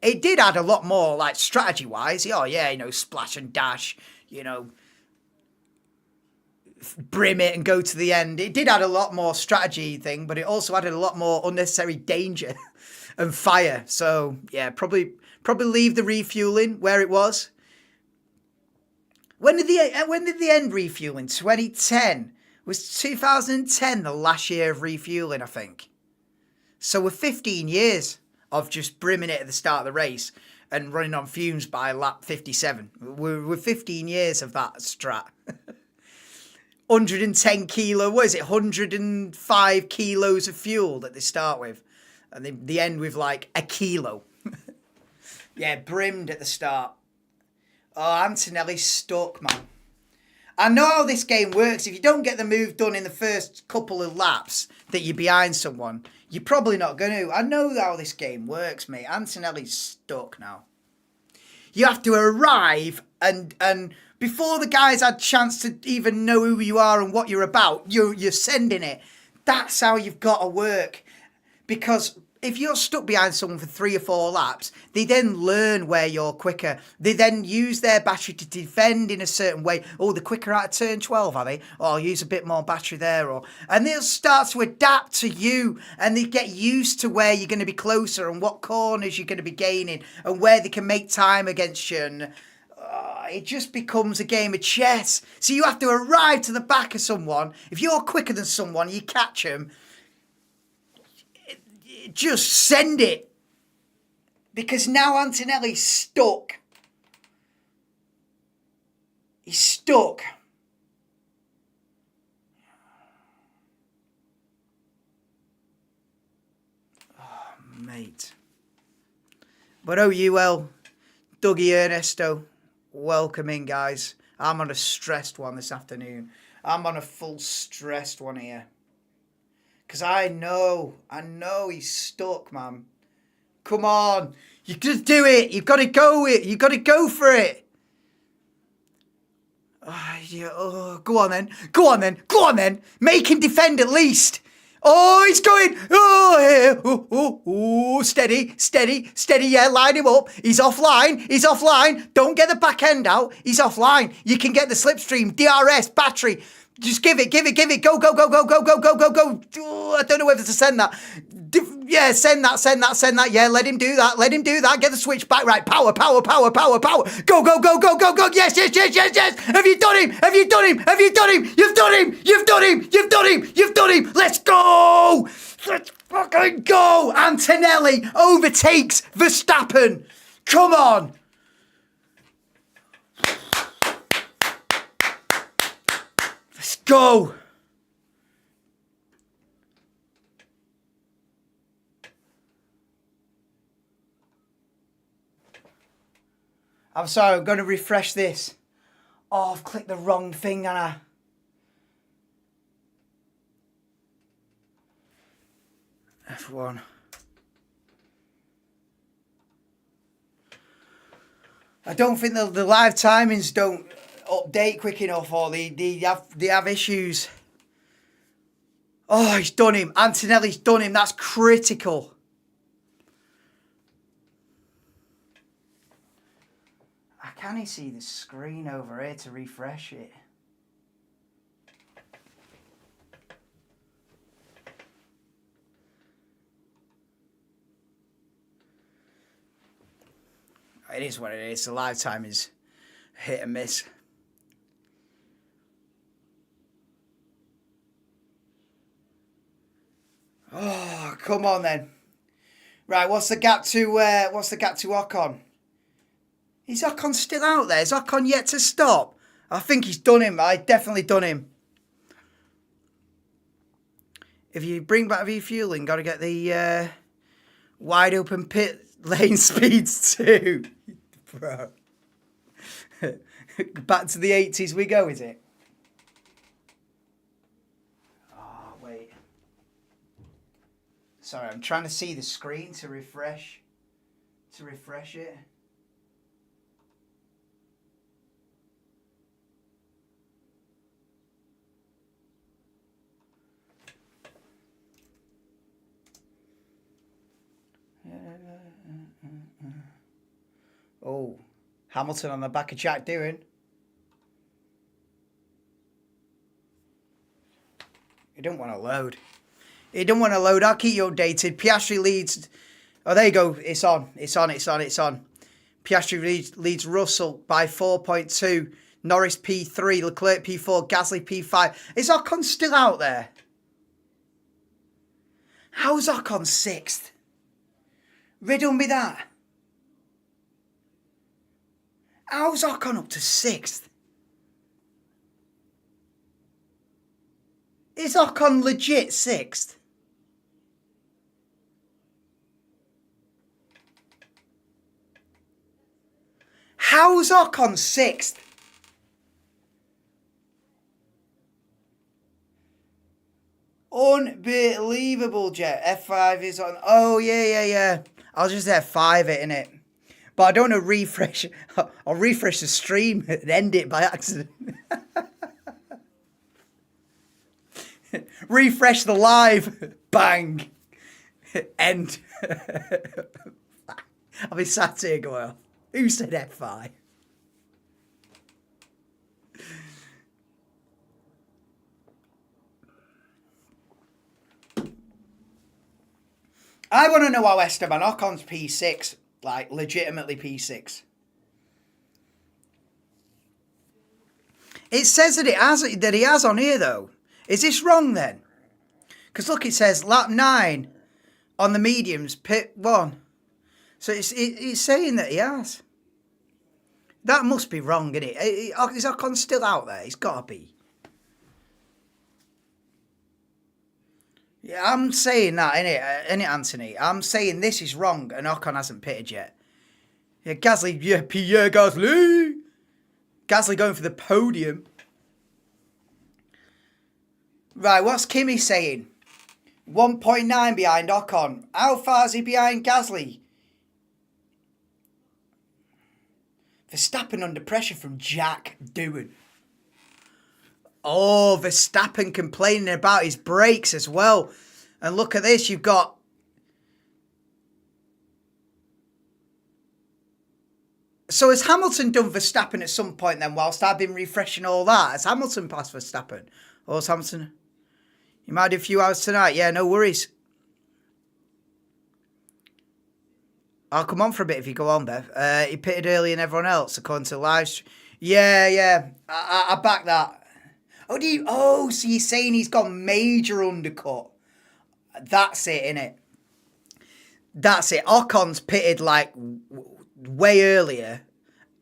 It did add a lot more, like, strategy-wise. Oh, yeah, you know, splash and dash, you know, brim it and go to the end. It did add a lot more strategy thing, but it also added a lot more unnecessary danger and fire. So, yeah, probably leave the refueling where it was. When did the end refueling? 2010. Was 2010 the last year of refueling, I think. So we're 15 years of just brimming it at the start of the race and running on fumes by lap 57. We're 15 years of that strat. 110 kilo, what is it? 105 kilos of fuel that they start with. And they end with like a kilo. Yeah, brimmed at the start. Oh, Antonelli's stuck, man. I know how this game works. If you don't get the move done in the first couple of laps that you're behind someone, you're probably not going to. I know how this game works, mate. Antonelli's stuck now. You have to arrive and before the guys had a chance to even know who you are and what you're about, you're sending it. That's how you've got to work. Because if you're stuck behind someone for 3 or 4 laps, they then learn where you're quicker. They then use their battery to defend in a certain way. Oh, they're quicker out of turn 12, are they? Oh, I'll use a bit more battery there. And they'll start to adapt to you and they get used to where you're going to be closer and what corners you're going to be gaining and where they can make time against you. And it just becomes a game of chess. So you have to arrive to the back of someone. If you're quicker than someone, you catch them. Just send it. Because now Antonelli's stuck. He's stuck. Oh, mate. But oh, UL, Dougie Ernesto, welcome in, guys. I'm on a stressed one this afternoon. I'm on a full stressed one here. Because I know he's stuck, man. Come on. You just do it. You've got to go it. You've got to go for it. Oh, yeah. Oh, go on then. Go on then. Go on then. Make him defend at least. Oh, he's going. Oh, yeah. Oh, steady, steady, steady. Yeah, line him up. He's offline. He's offline. Don't get the back end out. He's offline. You can get the slipstream, DRS, battery. Just give it. Go. Oh, I don't know whether to send that. Yeah, send that. Yeah, let him do that. Get the switch back. Right, power. Go. Yes. Have you done him? You've done him. Let's go. Let's fucking go. Antonelli overtakes Verstappen. Come on. Let's go. I'm sorry, I'm going to refresh this. Oh, I've clicked the wrong thing, Anna. F1. I don't think the live timings don't update quick enough, or they have issues. Oh, he's done him. Antonelli's done him. That's critical. Can he see the screen over here to refresh it? It is what it is. The live time is hit and miss. Oh, come on then. Right, what's the gap to Ocon? Is Ocon still out there? Is Ocon yet to stop? I think he's done him. I definitely done him. If you bring back refueling, got to get the wide open pit lane speeds too. Bro. Back to the 80s we go, is it? Oh, wait. Sorry, I'm trying to see the screen to refresh it. Oh, Hamilton on the back of Jack Doohan. You don't want to load. You don't want to load. I'll keep you updated. Piastri leads. Oh, there you go. It's on. It's on. It's on. It's on. Piastri leads Russell by 4.2. Norris P3. Leclerc P4. Gasly P5. Is Ocon still out there? How's Ocon 6th? Riddle me that. How's Ocon up to 6th? Is Ocon legit 6th? How's Ocon 6th? Unbelievable, Jet. F5 is on. Oh, yeah. I'll just F5 it, innit? But I don't want to refresh. I'll refresh the stream and end it by accident. Refresh the live. Bang. End. I'll be sat here going, who said F5? I want to know how Esteban Ocon's P6, like legitimately P6. It says that he has on here though. Is this wrong then? Because look, it says lap 9 on the mediums, pit 1. So it's saying that he has. That must be wrong, isn't it? Is Ocon still out there? He's got to be. Yeah, I'm saying that, innit, Anthony? I'm saying this is wrong and Ocon hasn't pitted yet. Yeah, Gasly, yeah, Pierre Gasly. Gasly going for the podium. Right, what's Kimi saying? 1.9 behind Ocon. How far is he behind Gasly? Verstappen under pressure from Jack Doohan. Oh, Verstappen complaining about his brakes as well. And look at this, you've got... So has Hamilton done Verstappen at some point then, whilst I've been refreshing all that? Has Hamilton passed Verstappen? Or has Hamilton... You might do a few hours tonight. Yeah, no worries. I'll come on for a bit if you go on, Bev. He pitted earlier than everyone else, according to the live stream. Yeah. I back that. Oh, so you're saying he's got major undercut. That's it, innit? That's it. Ocon's pitted like way earlier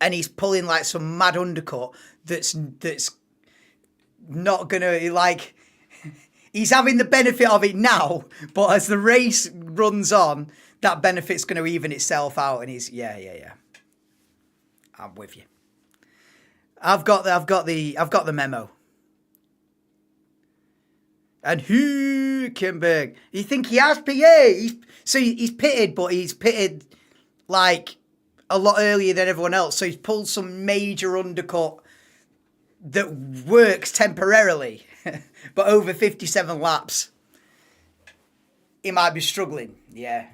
and he's pulling like some mad undercut that's not going to like... He's having the benefit of it now, but as the race runs on, that benefit's going to even itself out. And he's yeah. I'm with you. I've got the memo. And Hülkenberg, you think he has PA? He's pitted, but he's pitted like a lot earlier than everyone else. So he's pulled some major undercut that works temporarily. But over 57 laps, he might be struggling. Yeah.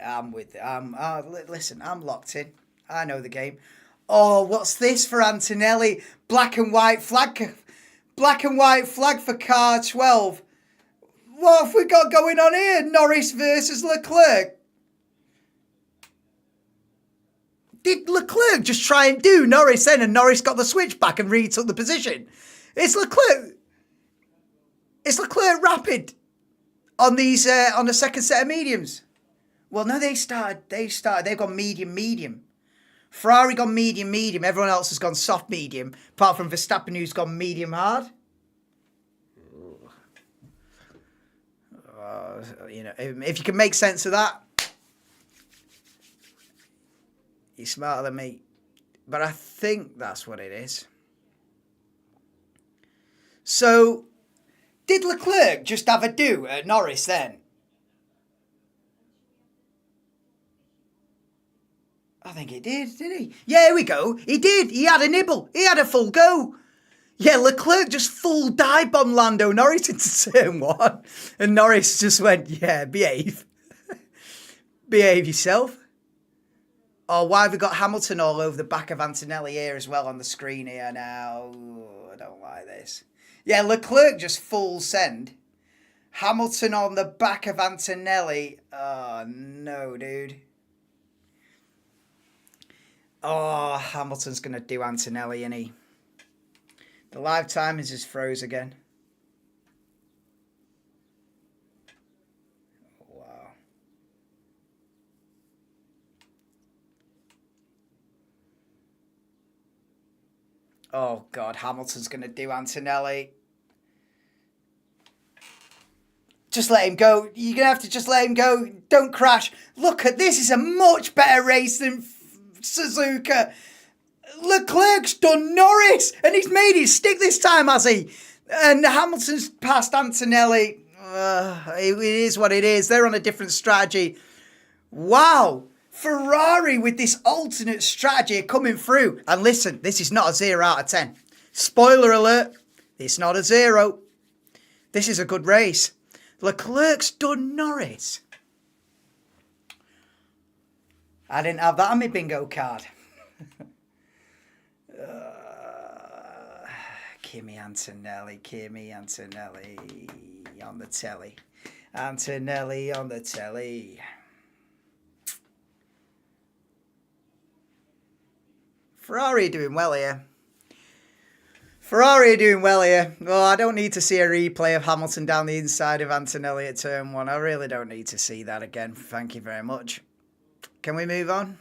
I'm with it. Listen, I'm locked in. I know the game. Oh, what's this for Antonelli? Black and white flag for car 12. What have we got going on here? Norris versus Leclerc. Did Leclerc just try and do Norris then, and Norris got the switch back and retook the position? It's Leclerc rapid on these on the second set of mediums. Well, no, they've gone medium. Ferrari gone medium. Everyone else has gone soft medium, apart from Verstappen, who's gone medium hard. If you can make sense of that, you're smarter than me. But I think that's what it is. So, did Leclerc just have a do at Norris then? I think he did he? Yeah, here we go. He did. He had a nibble. He had a full go. Yeah, Leclerc just full dive bomb Lando Norris into turn 1. And Norris just went, yeah, behave. Behave yourself. Oh, why have we got Hamilton all over the back of Antonelli here as well on the screen here now? Ooh, I don't like this. Yeah, Leclerc just full send. Hamilton on the back of Antonelli. Oh, no, dude. Oh, Hamilton's going to do Antonelli, isn't he? The live time is just froze again. Wow. Oh, God, Hamilton's going to do Antonelli. Just let him go. You're going to have to just let him go. Don't crash. Look at this. It's a much better race than Suzuka. Leclerc's done Norris, and he's made his stick this time, has he? And Hamilton's passed Antonelli. It is what it is. They're on a different strategy. Wow. Ferrari with this alternate strategy coming through. And listen, this is not a 0 out of 10. Spoiler alert. It's not a 0. This is a good race. Leclerc's done Norris. I didn't have that on my bingo card. Kimi Antonelli on the telly. Antonelli on the telly. Ferrari are doing well here. Well, I don't need to see a replay of Hamilton down the inside of Antonelli at turn 1. I really don't need to see that again. Thank you very much. Can we move on?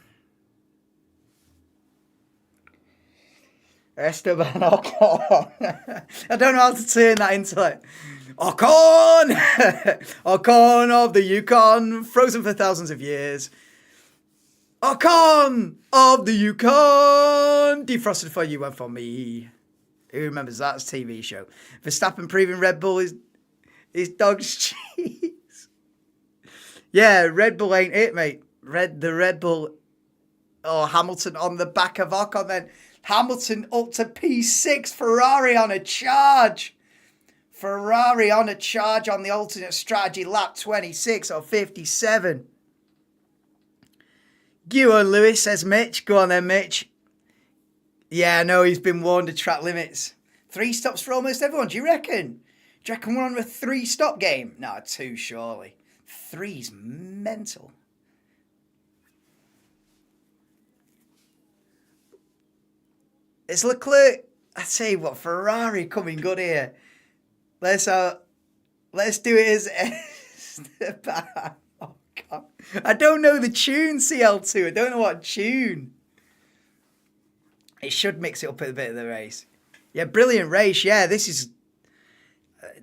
Esteban Ocon. I don't know how to turn that into like Ocon! Ocon of the Yukon, frozen for thousands of years. Ocon of the Yukon, defrosted for you and for me. Who remembers that TV show? Verstappen proving Red Bull is dog's cheese. Yeah, Red Bull ain't it, mate. The Red Bull. Oh, Hamilton on the back of Ocon then. Hamilton up to P6. Ferrari on a charge. Ferrari on a charge on the alternate strategy. Lap 26 or 57. Go on, Lewis, says Mitch. Go on then, Mitch. Yeah, no, he's been warned of track limits. 3 stops for almost everyone, do you reckon? Do you reckon we're on a 3-stop game? No, 2 surely. 3's mental. It's Leclerc. I tell you what, Ferrari coming good here. Let's do it as Esteban. Oh God, I don't know the tune. CL2. I don't know what tune. It should mix it up a bit of the race. Yeah, brilliant race. Yeah, this is.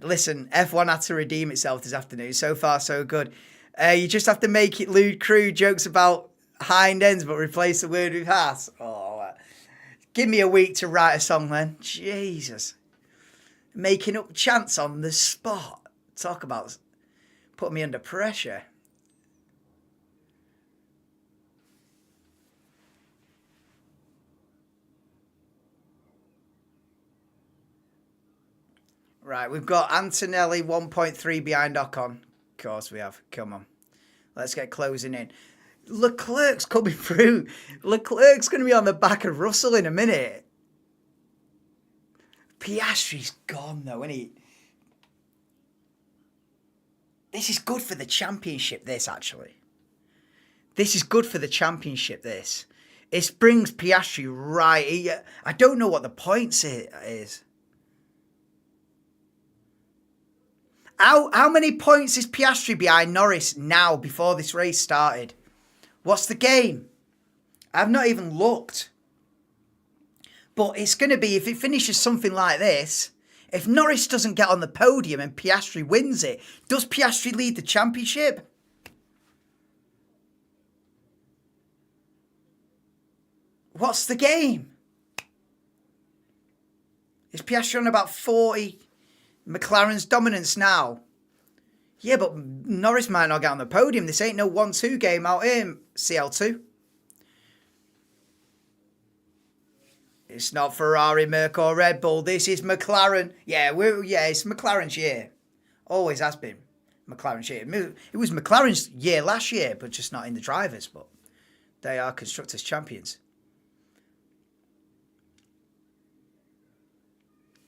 Listen, F1 had to redeem itself this afternoon. So far, so good. You just have to make it lewd, crude jokes about hind ends, but replace the word with ass. Oh. Give me a week to write a song then. Jesus. Making up chants on the spot. Talk about putting me under pressure. Right, we've got Antonelli 1.3 behind Ocon. Of course we have. Come on. Let's get closing in. Leclerc's coming through. Leclerc's going to be on the back of Russell in a minute. Piastri's gone though, isn't he? This is good for the championship, this actually. This is good for the championship, this. It brings Piastri right. I don't know what the points is. How many points is Piastri behind Norris now before this race started? What's the game? I've not even looked. But it's going to be, if it finishes something like this, if Norris doesn't get on the podium and Piastri wins it, does Piastri lead the championship? What's the game? Is Piastri on about 40? McLaren's dominance now. Yeah, but Norris might not get on the podium. This ain't no 1-2 game out here, CL2. It's not Ferrari, Merc or Red Bull. This is McLaren. Yeah, it's McLaren's year. Always has been McLaren's year. It was McLaren's year last year, but just not in the drivers. But They are Constructors champions.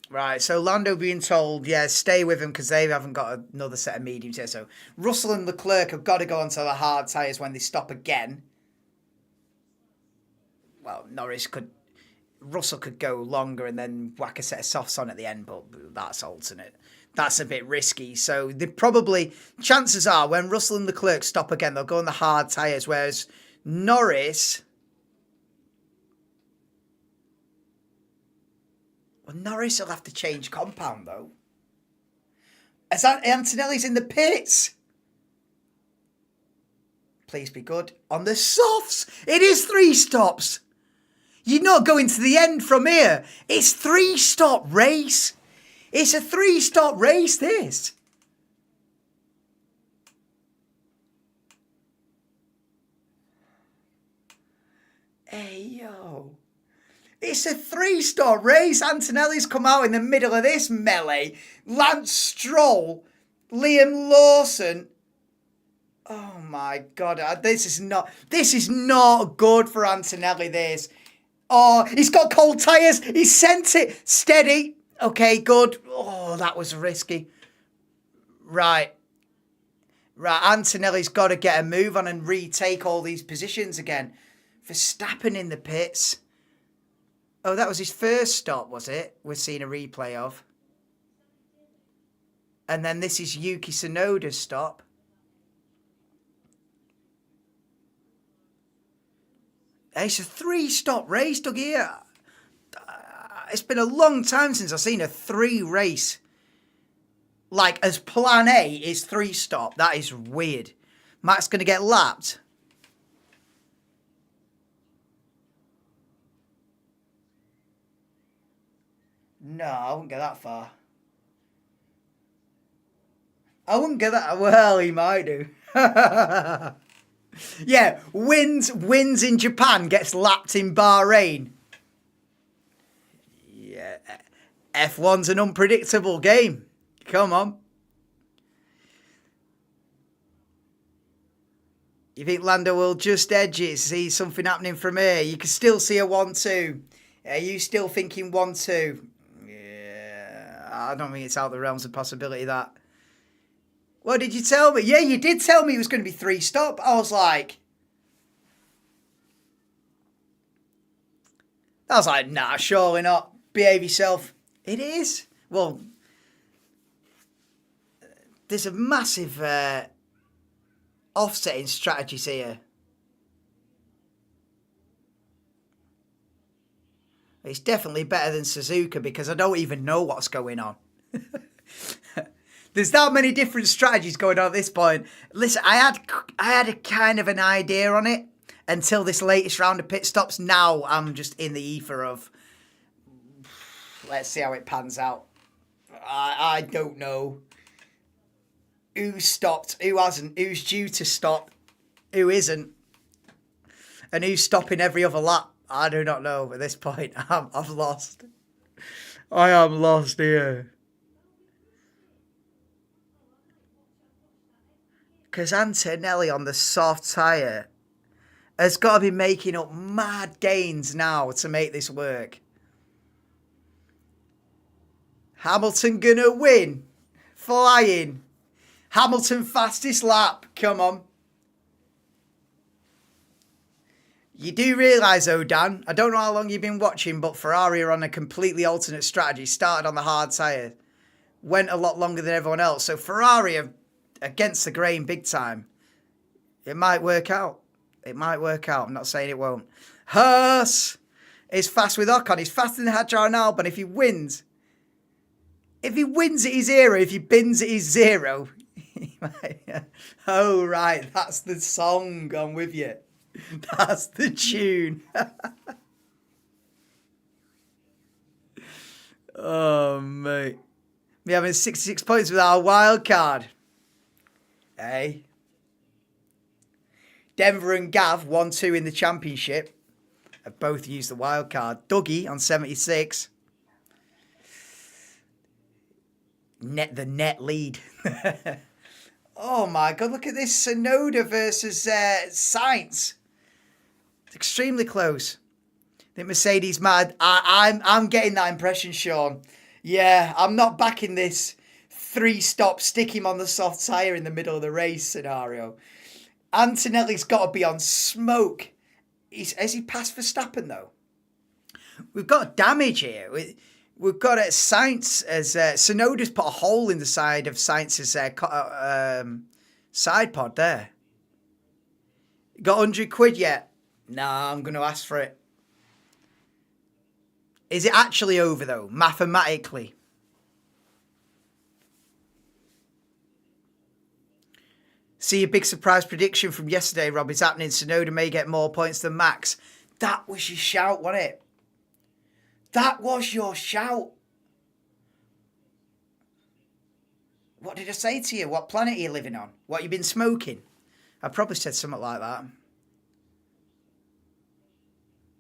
Right, so Lando being told, yeah, stay with him because they haven't got another set of mediums here. So Russell and Leclerc have got to go onto the hard tyres when they stop again. Well, Russell could go longer and then whack a set of softs on at the end, but that's alternate. That's a bit risky. So they probably, chances are, when Russell and Leclerc stop again, they'll go on the hard tyres, whereas Norris... Well, Norris will have to change compound, though. As Antonelli's in the pits. Please be good. On the softs. It is 3 stops. You're not going to the end from here. It's 3-stop race. It's a 3-stop race, this. Hey, yo. It's a 3-stop race. Antonelli's come out in the middle of this melee. Lance Stroll, Liam Lawson. Oh my God, this is not good for Antonelli, this. Oh, he's got cold tyres. He sent it. Steady. Okay, good. Oh, that was risky. Right. Antonelli's got to get a move on and retake all these positions again. Verstappen in the pits. Oh, that was his first stop, was it? We're seeing a replay of. And then this is Yuki Tsunoda's stop. It's a 3-stop race, Doug, here. It's been a long time since I've seen a 3 race. Like, as plan A is 3-stop. That is weird. Max going to get lapped. No, I wouldn't get that far. I wouldn't get that. Well, he might do. Yeah, wins in Japan, gets lapped in Bahrain. Yeah, F1's an unpredictable game. Come on. You think Lando will just edge it, see something happening from here? You can still see a 1-2. Are you still thinking 1-2? Yeah, I don't think it's out of the realms of possibility, that. What did you tell me? Yeah, you did tell me it was going to be 3-stop. I was like... nah, surely not. Behave yourself. It is. Well, there's a massive offsetting strategies here. It's definitely better than Suzuka because I don't even know what's going on. There's that many different strategies going on at this point. Listen, I had a kind of an idea on it until this latest round of pit stops. Now I'm just in the ether of, let's see how it pans out. I don't know who stopped, who hasn't, who's due to stop, who isn't, and who's stopping every other lap. I do not know at this point. I've lost. I am lost here. Because Antonelli on the soft tyre has got to be making up mad gains now to make this work. Hamilton gonna win. Flying. Hamilton fastest lap. Come on. You do realise though, Dan, I don't know how long you've been watching, but Ferrari are on a completely alternate strategy. Started on the hard tyre. Went a lot longer than everyone else. So Ferrari are against the grain big time. It might work out. It might work out. I'm not saying it won't. Haas is fast with Ocon. He's faster than Hadjar and Albon. If he wins at his zero, if he bins at his zero, he might, yeah. Oh, right. That's the song. I'm with you. That's the tune. Oh, mate. We're having 66 points with our wild card. Hey. Denver and Gav 1-2 in the championship. Have both used the wild card. Dougie on 76. The net lead. Oh my God, look at this. Tsunoda versus Sainz. It's extremely close. I think Mercedes mad. I'm getting that impression, Sean. Yeah, I'm not backing this 3-stop, stick him on the soft tyre in the middle of the race scenario. Antonelli's got to be on smoke. Has he passed Verstappen, though? We've got damage here. We've got Sainz as Sonoda's put a hole in the side of Sainz's side pod there. Got 100 quid yet? Nah, I'm going to ask for it. Is it actually over, though, mathematically? See a big surprise prediction from yesterday, Rob. It's happening. Tsunoda may get more points than Max. That was your shout, wasn't it? That was your shout. What did I say to you? What planet are you living on? What you been smoking? I probably said something like that.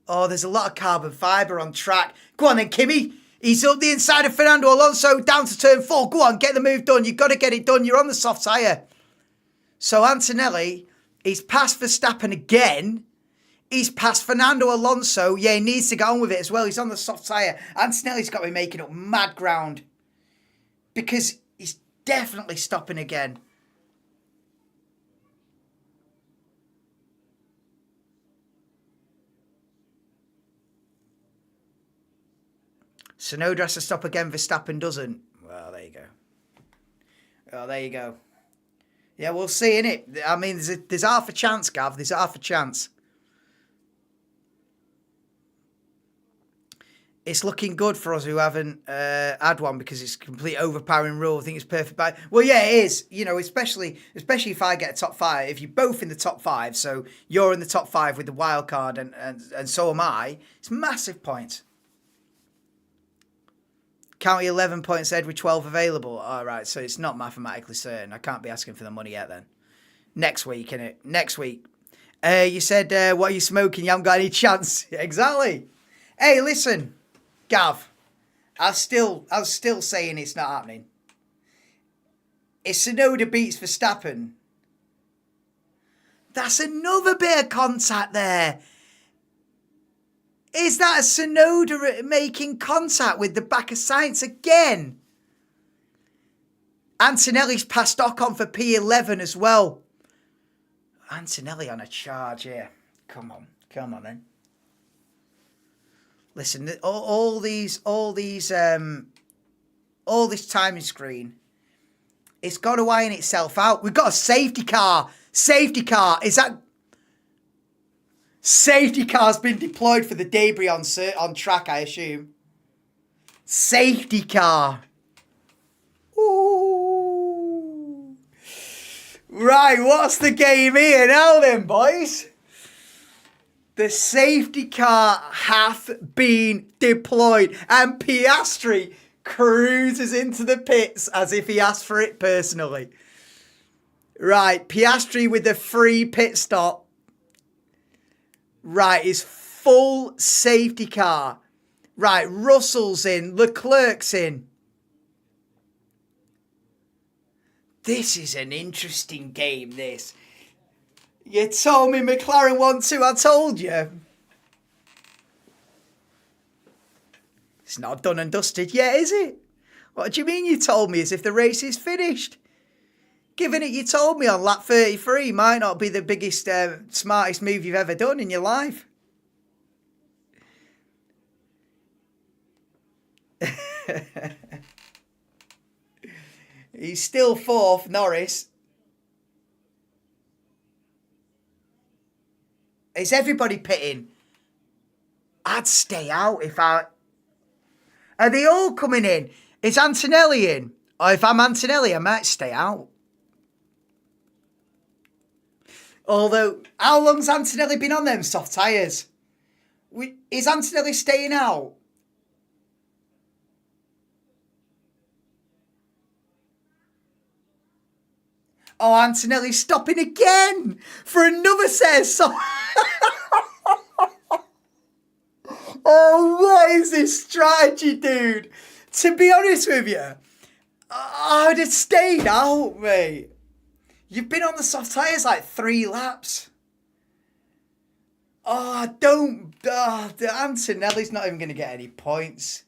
Oh, there's a lot of carbon fibre on track. Go on then, Kimmy. He's up the inside of Fernando Alonso, down to turn 4. Go on, get the move done. You've got to get it done. You're on the soft tyre. So Antonelli, he's passed Verstappen again. He's passed Fernando Alonso. Yeah, he needs to get on with it as well. He's on the soft tyre. Antonelli's got to be making up mad ground. Because he's definitely stopping again. Tsunoda has to stop again. Verstappen doesn't. Well, there you go. Oh, there you go. Yeah, we'll see, innit? I mean, there's half a chance, Gav. There's half a chance. It's looking good for us who haven't had one because it's a complete overpowering rule. I think it's perfect. Well, yeah, it is. You know, especially if I get a top 5. If you're both in the top 5, so you're in the top 5 with the wild card and so am I, it's massive points. County 11 points, Ed, with 12 available. All right, so it's not mathematically certain. I can't be asking for the money yet then. Next week, innit? Next week. You said, what are you smoking? You haven't got any chance. Exactly. Hey, listen, Gav. I was still saying it's not happening. If Tsunoda beats Verstappen, that's another bit of contact there. Is that a Tsunoda making contact with the back of Sainz again? Antonelli's passed Ocon for P11 as well. Antonelli on a charge here. Come on then. Listen, all this timing screen, it's got to iron itself out. We've got a safety car. Safety car. Is that... Safety car's been deployed for the debris on track, I assume. Safety car. Ooh. Right, what's the game here now then, boys? The safety car hath been deployed and Piastri cruises into the pits as if he asked for it personally. Right, Piastri with the free pit stop. Right, his full safety car. Right, Russell's in. Leclerc's in. This is an interesting game, this. You told me McLaren won 2. I told you. It's not done and dusted yet, is it? What do you mean you told me as if the race is finished? Given it you told me on lap 33 might not be the biggest, smartest move you've ever done in your life. He's still 4th, Norris. Is everybody pitting? I'd stay out if I... Are they all coming in? Is Antonelli in? Or if I'm Antonelli, I might stay out. Although, how long's Antonelli been on them soft tyres? Is Antonelli staying out? Oh, Antonelli's stopping again for another set of soft... Oh, what is this strategy, dude? To be honest with you, I'd have stayed out, mate. You've been on the soft tyres like 3 laps. Oh, don't. Oh, Antonelli's not even going to get any points.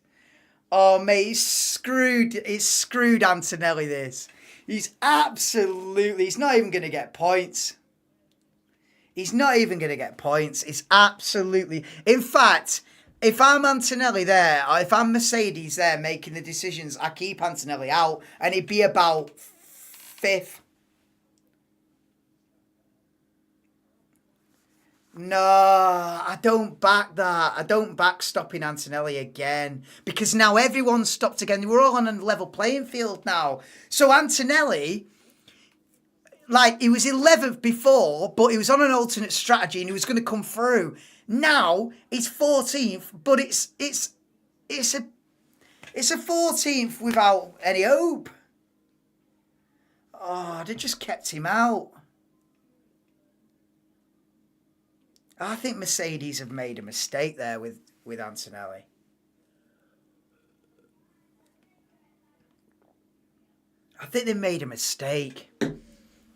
Oh, mate, he's screwed. It's screwed Antonelli, this. He's absolutely... He's not even going to get points. He's not even going to get points. It's absolutely... In fact, if I'm Antonelli there, or if I'm Mercedes there making the decisions, I keep Antonelli out, and he'd be about 5th. No, I don't back that. I don't back stopping Antonelli again. Because now everyone's stopped again. We're all on a level playing field now. So Antonelli, like, he was 11th before, but he was on an alternate strategy and he was going to come through. Now, he's 14th, but it's a 14th without any hope. Oh, they just kept him out. I think Mercedes have made a mistake there with Antonelli. I think they made a mistake.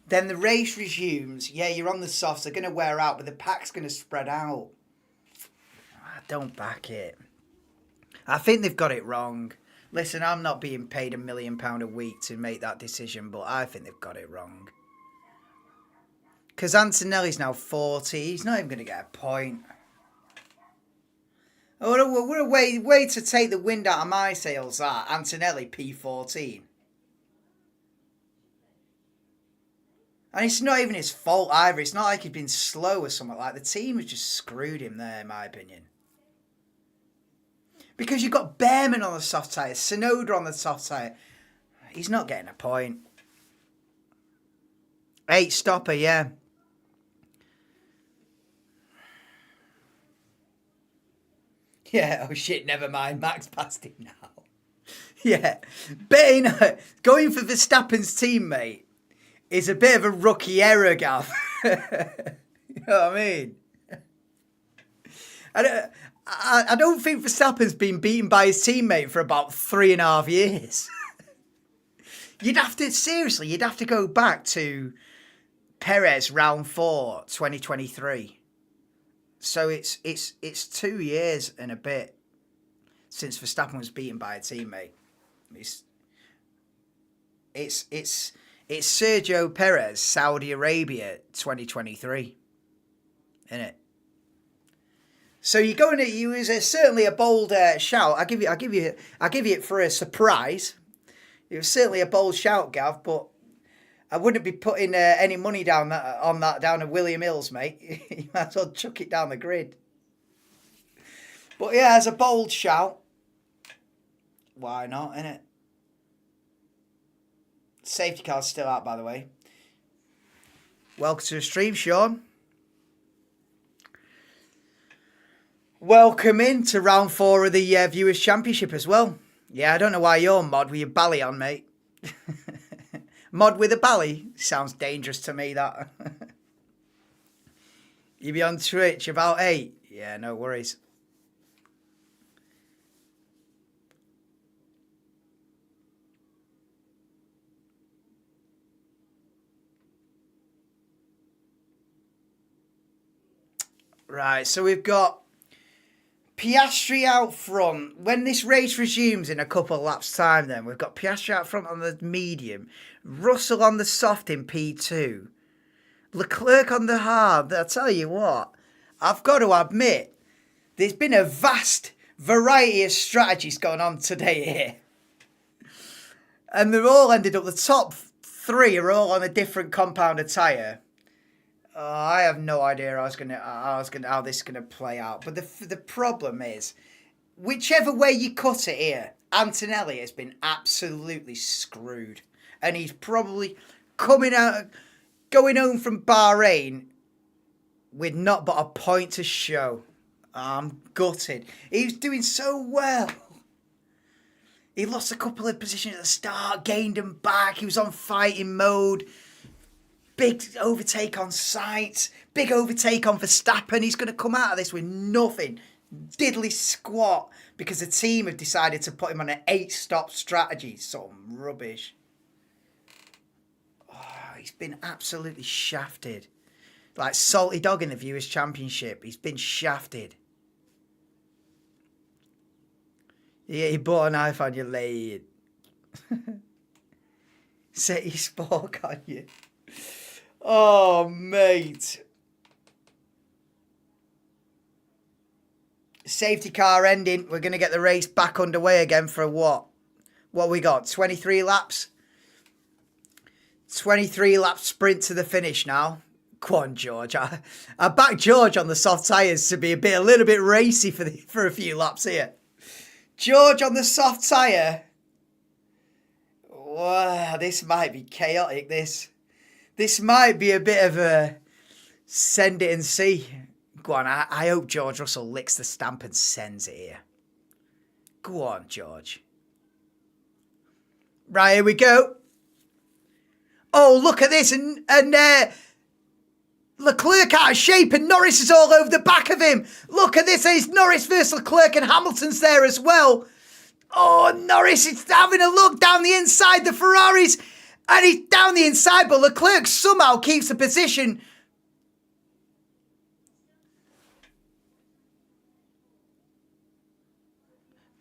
Then the race resumes. Yeah, you're on the softs. They're going to wear out, but the pack's going to spread out. I don't back it. I think they've got it wrong. Listen, I'm not being paid £1 million a week to make that decision, but I think they've got it wrong. Because Antonelli's now 40. He's not even going to get a point. Oh, what a way to take the wind out of my sails, that. Antonelli, P14. And it's not even his fault either. It's not like he'd been slow or something like that. The team has just screwed him there, in my opinion. Because you've got Behrman on the soft tyre, Sonoda on the soft tyre. He's not getting a point. 8 stopper, yeah. Yeah, oh shit, never mind. Max passed him now. Yeah. Going for Verstappen's teammate is a bit of a rookie error, Gav. You know what I mean? I don't think Verstappen's been beaten by his teammate for about 3.5 years. You'd have to go back to Perez round 4, 2023. So it's 2 years and a bit since Verstappen was beaten by a teammate. It's Sergio Perez, Saudi Arabia, 2023, isn't it? So you're going to use certainly a bold shout. I give you it for a surprise. It was certainly a bold shout, Gav, but I wouldn't be putting any money down to William Hills, mate. You might as well chuck it down the grid. But yeah, as a bold shout, why not, innit? Safety car's still out, by the way. Welcome to the stream, Sean. Welcome in to round 4 of the Viewers' Championship as well. Yeah, I don't know why you're mod with your bally on, mate. Mod with a bally? Sounds dangerous to me, that. You be on Twitch about 8? Yeah, no worries. Right, so we've got Piastri out front. When this race resumes in a couple of laps' time, then we've got Piastri out front on the medium, Russell on the soft in P2, Leclerc on the hard. I tell you what, I've got to admit, there's been a vast variety of strategies going on today here, and they've all ended up. The top 3 are all on a different compounder tyre. I have no idea how this is gonna play out. But the problem is, whichever way you cut it here, Antonelli has been absolutely screwed, and he's probably going home from Bahrain with not but a point to show. I'm gutted. He was doing so well. He lost a couple of positions at the start, gained them back. He was on fighting mode. Big overtake on sight. Big overtake on Verstappen. He's going to come out of this with nothing. Diddly squat. Because the team have decided to put him on an 8-stop strategy. Some rubbish. Oh, he's been absolutely shafted. Like salty dog in the Viewers' Championship. He's been shafted. Yeah, he bought a knife on you late. Set your spork on you. Oh, mate. Safety car ending. We're going to get the race back underway again for what? What we got? 23 laps? 23 lap sprint to the finish now. Go on, George. I backed George on the soft tyres to be a little bit racy for a few laps here. George on the soft tyre. Wow, this might be chaotic, this. This might be a bit of a send it and see. Go on, I hope George Russell licks the stamp and sends it here. Go on, George. Right, here we go. Oh, look at this. And Leclerc out of shape and Norris is all over the back of him. Look at this. It's Norris versus Leclerc and Hamilton's there as well. Oh, Norris is having a look down the inside. The Ferraris. And he's down the inside, but Leclerc somehow keeps the position.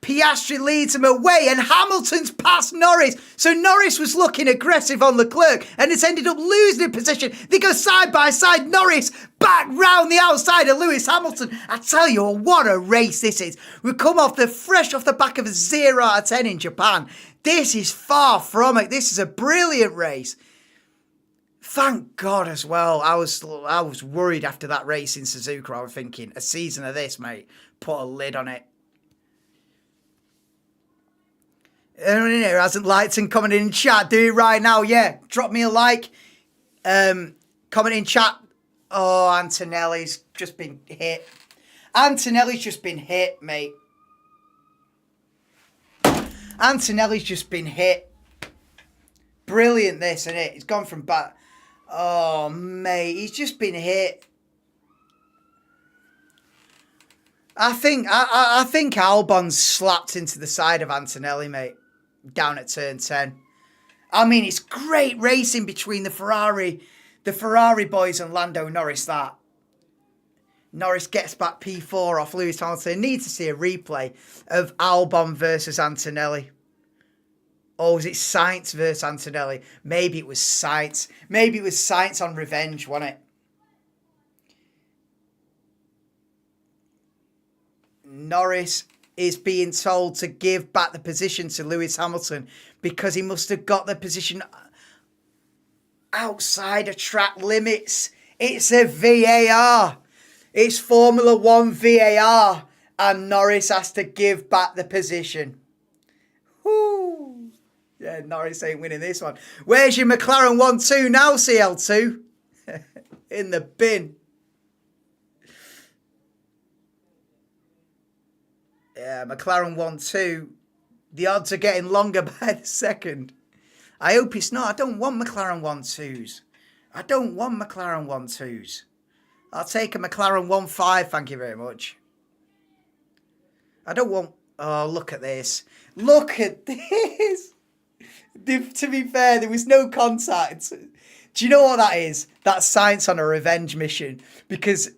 Piastri leads him away and Hamilton's past Norris. So Norris was looking aggressive on Leclerc and it's ended up losing in position. They go side by side. Norris back round the outside of Lewis Hamilton. I tell you what a race this is. We come fresh off the back of a 0 out of 10 in Japan. This is far from it. This is a brilliant race. Thank God as well. I was worried after that race in Suzuka. I was thinking, a season of this, mate. Put a lid on it. Anyone in here hasn't liked and commented in chat? Do it right now, yeah. Drop me a like. Comment in chat. Oh, Antonelli's just been hit. Antonelli's just been hit, mate. Antonelli's just been hit. Brilliant this, isn't it? He's gone from back. Oh, mate, he's just been hit. I think Albon's slapped into the side of Antonelli, mate. Down at turn 10. I mean, it's great racing between the Ferrari boys and Lando Norris. That Norris gets back P4 off Lewis Hamilton. Need to see a replay of Albon versus Antonelli. Or was it Sainz versus Antonelli? Maybe it was Sainz. Maybe it was Sainz on revenge, wasn't it? Norris is being told to give back the position to Lewis Hamilton because he must have got the position outside of track limits. It's a VAR. It's Formula 1 VAR. And Norris has to give back the position. Whoo. Yeah, Norris ain't winning this one. Where's your McLaren 1-2 now, CL2? In the bin. Yeah, McLaren 1-2. The odds are getting longer by the second. I hope it's not. I don't want McLaren 1-2s. I don't want McLaren 1-2s. I'll take a McLaren 1-5, thank you very much. I don't want... Oh, look at this. Look at this. To be fair, there was no contact. Do you know what that is? That's Sainz on a revenge mission. Because...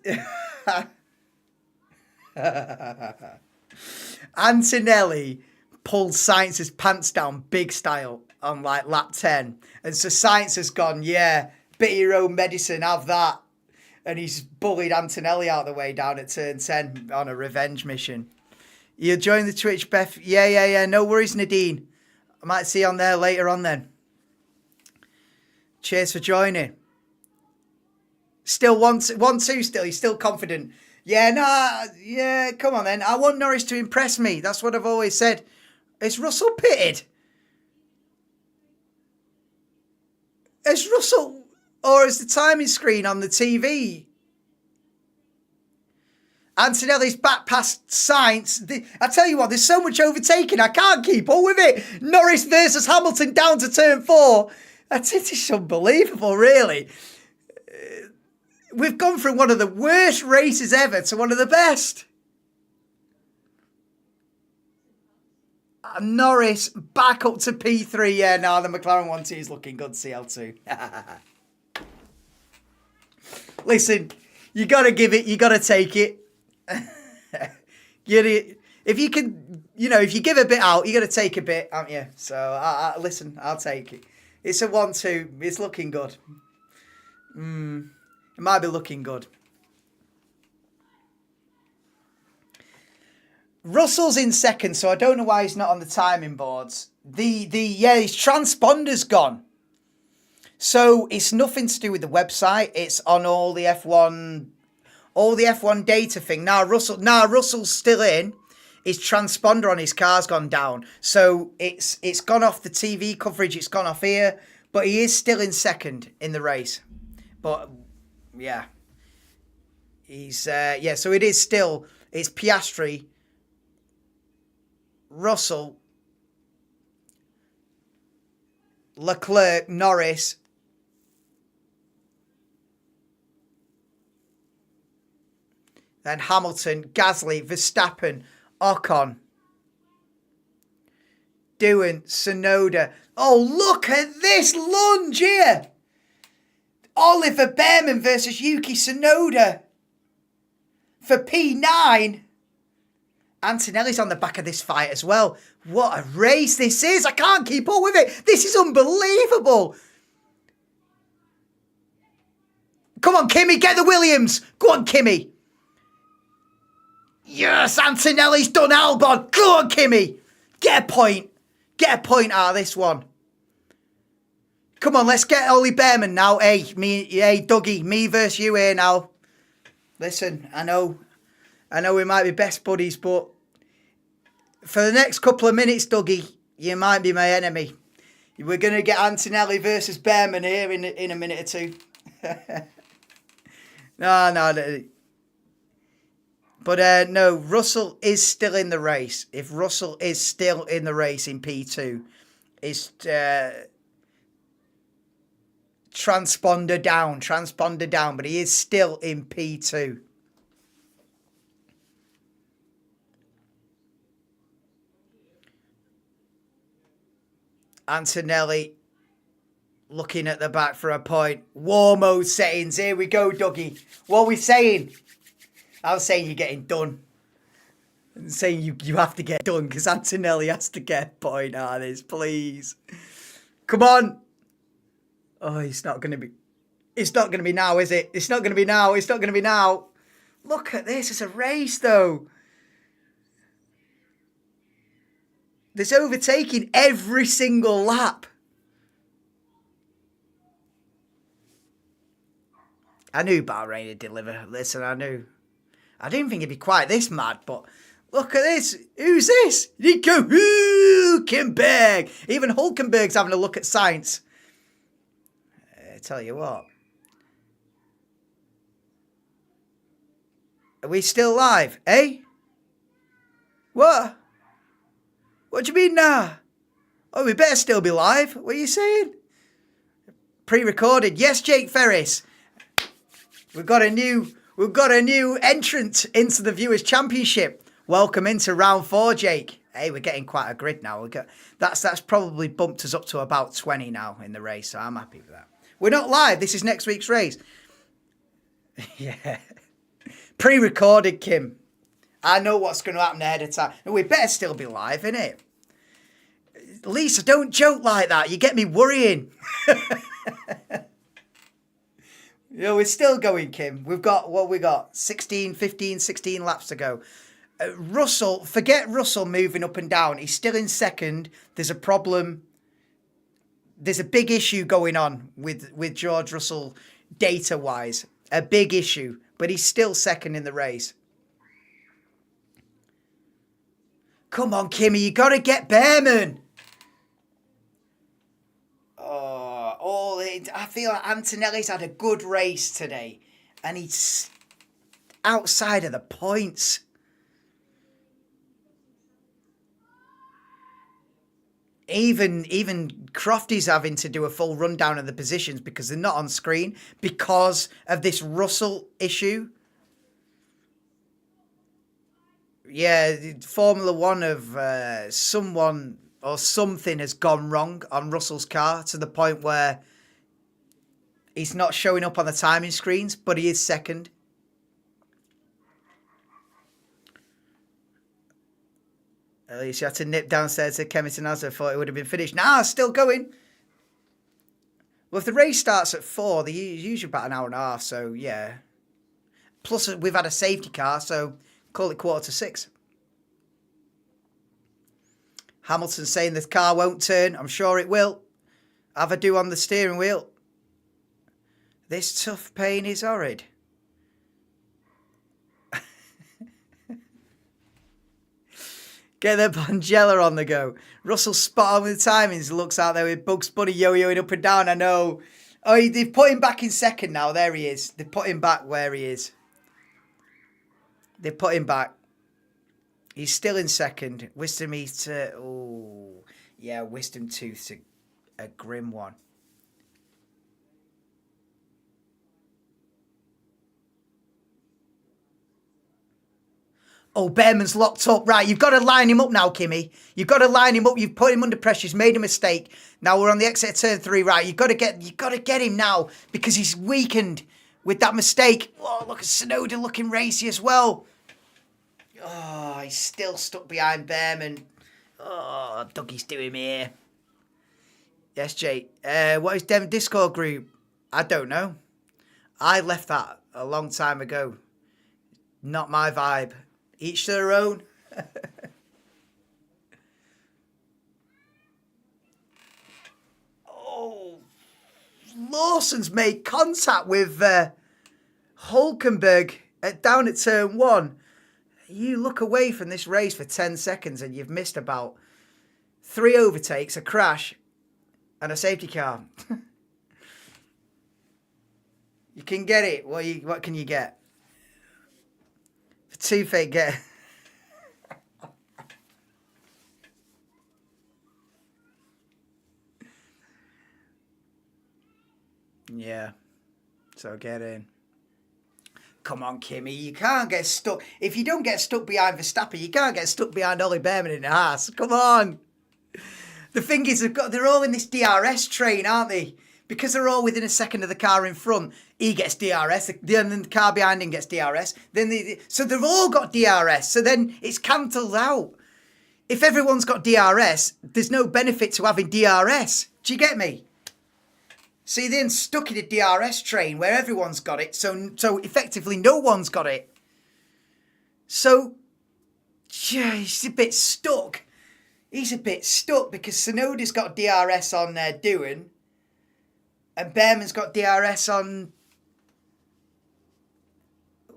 Antonelli pulled Sainz's pants down big style on like lap 10. And so Sainz has gone, yeah, bit of your own medicine, have that. And he's bullied Antonelli out of the way down at turn 10 on a revenge mission. You'll join the Twitch, Beth? Yeah. No worries, Nadine. I might see you on there later on then. Cheers for joining. Still 1-2 still. He's still confident. Yeah, come on then. I want Norris to impress me. That's what I've always said. Is Russell pitted? Is Russell... Or is the timing screen on the TV? Antonelli's back past Sainz. I tell you what, there's so much overtaking. I can't keep up with it. Norris versus Hamilton down to turn 4. It is unbelievable, really. We've gone from one of the worst races ever to one of the best. And Norris back up to P3. Yeah, now the McLaren 1-2 is looking good, CL2. Listen, you got to give it, you got to take it. If you can, if you give a bit out, you got to take a bit, haven't you? So, listen, I'll take it. It's a 1-2. It's looking good. It might be looking good. Russell's in second, so I don't know why he's not on the timing boards. His transponder's gone. So it's nothing to do with the website. It's on all the F1 data thing. Russell's still in. His transponder on his car's gone down. So it's gone off the TV coverage. It's gone off here. But he is still in second in the race. But, yeah. So it is still, it's Piastri, Russell, Leclerc, Norris, then Hamilton, Gasly, Verstappen, Ocon, Doohan, Tsunoda. Oh, look at this lunge here. Oliver Behrman versus Yuki Tsunoda for P9. Antonelli's on the back of this fight as well. What a race this is. I can't keep up with it. This is unbelievable. Come on, Kimi, get the Williams. Go on, Kimi. Yes, Antonelli's done Albon. Go on, Kimi. Get a point. Get a point out of this one. Come on, let's get Ollie Behrman now. Hey, Dougie, me versus you here now. Listen, I know we might be best buddies, but for the next couple of minutes, Dougie, you might be my enemy. We're going to get Antonelli versus Behrman here in a minute or two. No. But no, Russell is still in the race. If Russell is still in the race in P2, it's transponder down, but he is still in P2. Antonelli looking at the back for a point. War mode settings. Here we go, Dougie. What are we saying? I was saying you're getting done. I'm saying you have to get done because Antonelli has to get a point out of this, please. Come on. Oh, it's not going to be now, is it? It's not going to be now. Look at this. It's a race, though. There's overtaking every single lap. I knew Bahrain would deliver. Listen, I knew. I didn't think it'd be quite this mad, but look at this. Who's this? Nico Hülkenberg. Even Hülkenberg's having a look at science. I tell you what. Are we still live, eh? What? What do you mean now? Oh, we better still be live. What are you saying? Pre-recorded. Yes, Jake Ferris. We've got a new entrant into the Viewers' Championship. Welcome into round 4, Jake. Hey, we're getting quite a grid now. That's probably bumped us up to about 20 now in the race, so I'm happy with that. We're not live. This is next week's race. Yeah. Pre-recorded, Kim. I know what's going to happen ahead of time. We better still be live, innit? Lisa, don't joke like that. You get me worrying. We're still going, Kim. We've got 16 laps to go. Russell, forget Russell moving up and down. He's still in second. There's a problem. There's a big issue going on with George Russell data-wise. A big issue. But he's still second in the race. Come on, Kimmy. You got to get Behrman. I feel like Antonelli's had a good race today. And he's outside of the points. Even Crofty's having to do a full rundown of the positions because they're not on screen because of this Russell issue. Yeah, Formula One of someone or something has gone wrong on Russell's car to the point where He's not showing up on the timing screens, but he is second. At least you had to nip downstairs to Kempton as I thought it would have been finished. Nah, still going. Well, if the race starts at 4, they're usually about an hour and a half, so yeah. Plus, we've had a safety car, so call it 5:45. Hamilton saying the car won't turn. I'm sure it will. Have a do on the steering wheel. This tough pain is horrid. Get the Bongella on the go. Russell spot on with the timings. Looks out there with Bugs Bunny yo-yoing up and down. I know. Oh, they've put him back in second now. There he is. They've put him back where he is. They've put him back. He's still in second. Wisdom Eater. Oh, yeah. Wisdom Tooth's a grim one. Oh, Behrman's locked up. Right, you've got to line him up now, Kimmy. You've got to line him up. You've put him under pressure. He's made a mistake. Now we're on the exit of turn 3. Right, you've got to get him now because he's weakened with that mistake. Oh, look at Tsunoda looking racy as well. Oh, he's still stuck behind Behrman. Oh, Dougie's doing me here. Yes, Jay. What is Devon Discord group? I don't know. I left that a long time ago. Not my vibe. Each their own. Oh, Lawson's made contact with Hulkenberg down at turn 1. You look away from this race for 10 seconds and you've missed about 3 overtakes, a crash, and a safety car. You can get it. What can you get? For 2 fake get. Yeah. So get in. Come on, Kimmy. You can't get stuck. If you don't get stuck behind Verstappen, you can't get stuck behind Ollie Behrman in the Haas. Come on. The thing is, they're all in this DRS train, aren't they? Because they're all within a second of the car in front. He gets DRS. Then the car behind him gets DRS. So they've all got DRS. So then it's cancelled out. If everyone's got DRS, there's no benefit to having DRS. Do you get me? So you're then stuck in a DRS train where everyone's got it. So effectively no one's got it. So, yeah, he's a bit stuck. He's a bit stuck because Tsunoda's got DRS on doing. And Behrman's got DRS on